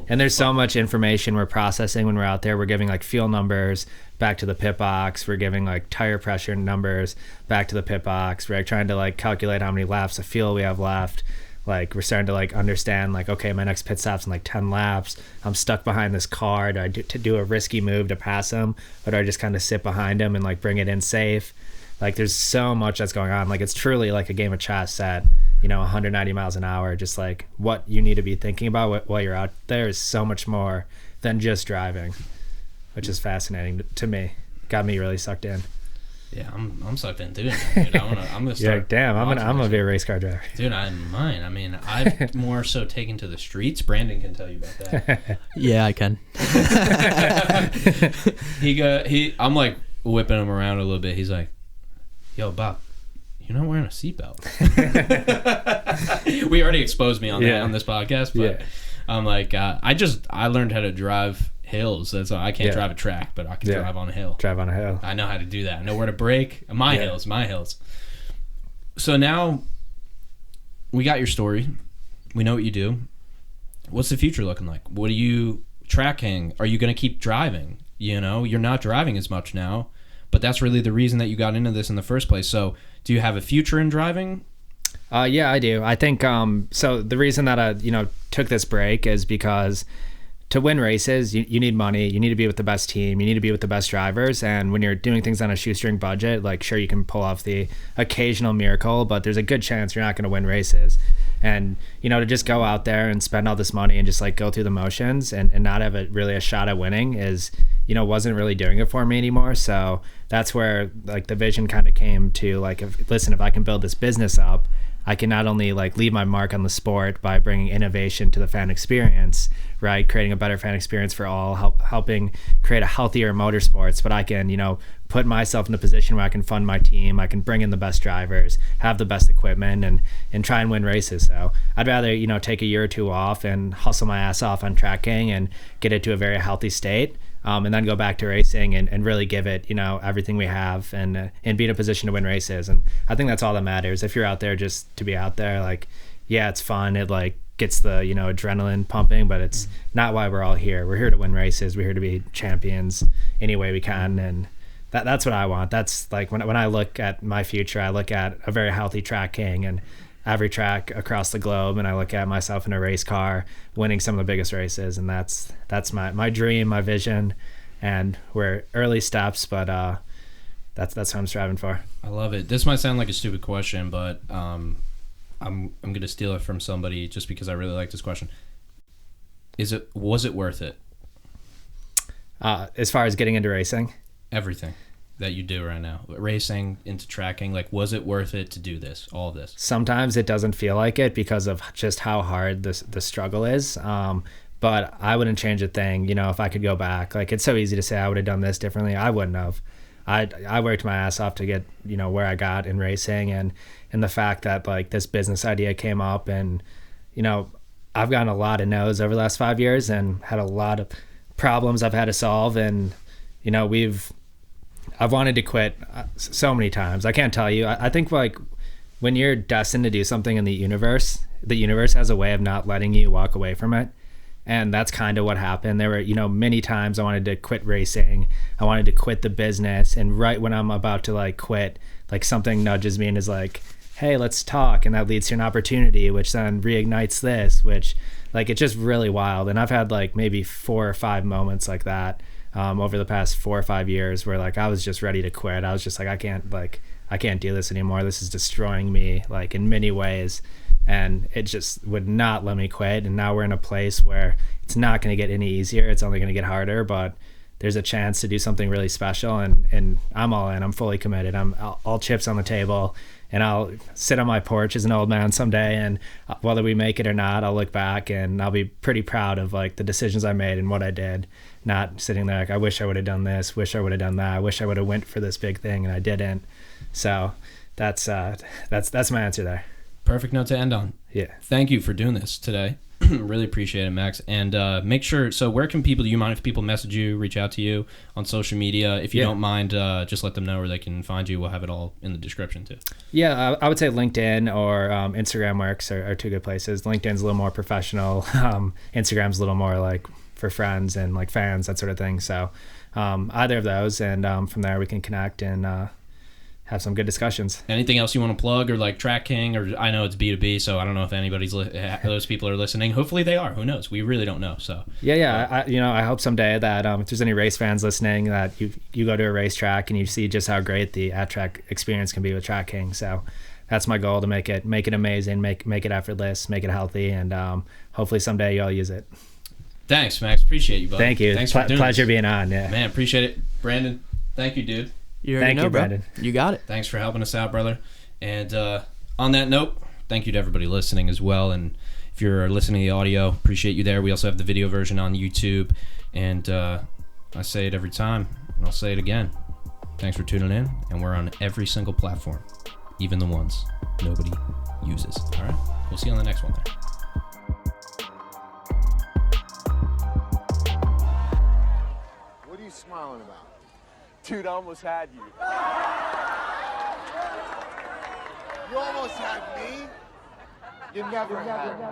S2: And there's so much information we're processing when we're out there. We're giving like fuel numbers back to the pit box. We're giving like tire pressure numbers back to the pit box. We're like trying to like calculate how many laps of fuel we have left. Like, we're starting to like understand like, okay, my next pit stop's in like 10 laps. I'm stuck behind this car. Do I do a risky move to pass him, or do I just kind of sit behind him and like bring it in safe? Like, there's so much that's going on. Like, it's truly like a game of chess at 190 miles an hour. Just like what you need to be thinking about while you're out there is so much more than just driving, which is fascinating to me. Got me really sucked in.
S3: Yeah, I'm sucked into it, dude. I'm gonna start.
S2: Like, damn, I'm gonna be a race car driver,
S3: dude. I'm mine. I mean, I've more so taken to the streets. Brandon can tell you about that.
S4: Yeah, I can.
S3: I'm like whipping him around a little bit. He's like, "Yo, Bob, you're not wearing a seatbelt." We already exposed me on that on this podcast, but I'm like, I learned how to drive hills. That's all. I can't drive a track, but I can drive on a hill.
S2: Drive on a hill.
S3: I know how to do that. I know where to brake. My hills. So now we got your story. We know what you do. What's the future looking like? What are you tracking? Are you going to keep driving? You're not driving as much now, but that's really the reason that you got into this in the first place. So do you have a future in driving?
S2: Yeah, I do. I think so the reason that I took this break is because to win races, you need money. You need to be with the best team. You need to be with the best drivers. And when you're doing things on a shoestring budget, like, sure, you can pull off the occasional miracle, but there's a good chance you're not going to win races. And, to just go out there and spend all this money and just like go through the motions and not have really a shot at winning is, wasn't really doing it for me anymore. So that's where like the vision kind of came to like, if I can build this business up, I can not only like leave my mark on the sport by bringing innovation to the fan experience, right? Creating a better fan experience for all, helping create a healthier motorsports, but I can, put myself in a position where I can fund my team. I can bring in the best drivers, have the best equipment, and try and win races. So I'd rather, take a year or two off and hustle my ass off on tracking and get it to a very healthy state. And then go back to racing and really give it, everything we have and be in a position to win races. And I think that's all that matters. If you're out there just to be out there, like, yeah, it's fun. It like gets the, adrenaline pumping, but it's not why we're all here. We're here to win races. We're here to be champions any way we can. And that's what I want. That's like when I look at my future, I look at a very healthy track king and every track across the globe, and I look at myself in a race car winning some of the biggest races, and that's my dream, my vision, and we're early steps, but that's what I'm striving for.
S3: I love it. This might sound like a stupid question, but I'm gonna steal it from somebody just because I really like this question. Was it worth it?
S2: As far as getting into racing?
S3: Everything that you do right now, racing into tracking, like, was it worth it to do this, all of this?
S2: Sometimes it doesn't feel like it because of just how hard the struggle is. But I wouldn't change a thing, if I could go back. Like, it's so easy to say I would have done this differently. I wouldn't have. I worked my ass off to get, where I got in racing, and the fact that like this business idea came up, and, I've gotten a lot of no's over the last 5 years and had a lot of problems I've had to solve. And, you know, I've wanted to quit so many times. I can't tell you. I think like when you're destined to do something in the universe has a way of not letting you walk away from it. And that's kind of what happened. There were, you know, many times I wanted to quit racing. I wanted to quit the business. And right when I'm about to like quit, like something nudges me and is like, hey, let's talk. And that leads to an opportunity, which then reignites this, which like, it's just really wild. And I've had like maybe 4 or 5 moments like that over the past 4 or 5 years where like I was just ready to quit. I was just like, I can't do this anymore. This is destroying me like in many ways. And it just would not let me quit. And now we're in a place where it's not going to get any easier. It's only going to get harder, but there's a chance to do something really special. And I'm all in. I'm fully committed. I'm all chips on the table. And I'll sit on my porch as an old man someday. And whether we make it or not, I'll look back and I'll be pretty proud of like the decisions I made and what I did. Not sitting there like, I wish I would have done this, wish I would have done that. I wish I would have went for this big thing and I didn't. So that's my answer there.
S3: Perfect note to end on.
S2: Yeah.
S3: Thank you for doing this today. Really appreciate it, Max. And make sure, so where can people, do you mind if people message you, reach out to you on social media? If you don't mind, just let them know where they can find you. We'll have it all in the description too.
S2: Yeah, I would say LinkedIn or Instagram works are 2 good places. LinkedIn's a little more professional. Instagram's a little more like for friends and like fans, that sort of thing. So either of those, and from there we can connect and have some good discussions.
S3: Anything else you want to plug, or like Track King, or I know it's B2B, so I don't know if anybody's those people are listening. Hopefully they are. Who knows? We really don't know. So
S2: I hope someday that if there's any race fans listening, that you go to a racetrack and you see just how great the at-track experience can be with Track King. So that's my goal, to make it amazing, make it effortless, make it healthy, and hopefully someday you all use it.
S3: Thanks, Max. Appreciate you, buddy.
S2: Thank you.
S3: Thanks for doing
S2: pleasure
S3: this.
S2: being on. Yeah,
S3: man, appreciate it. Brandon, thank you, dude.
S4: Thank you, Brandon. You got it.
S3: Thanks for helping us out, brother. And on that note, thank you to everybody listening as well. And if you're listening to the audio, appreciate you there. We also have the video version on YouTube. And I say it every time, and I'll say it again. Thanks for tuning in. And we're on every single platform, even the ones nobody uses. All right? We'll see you on the next one there.
S5: What are you smiling about? Dude, I almost had you. You almost had me? You never had me.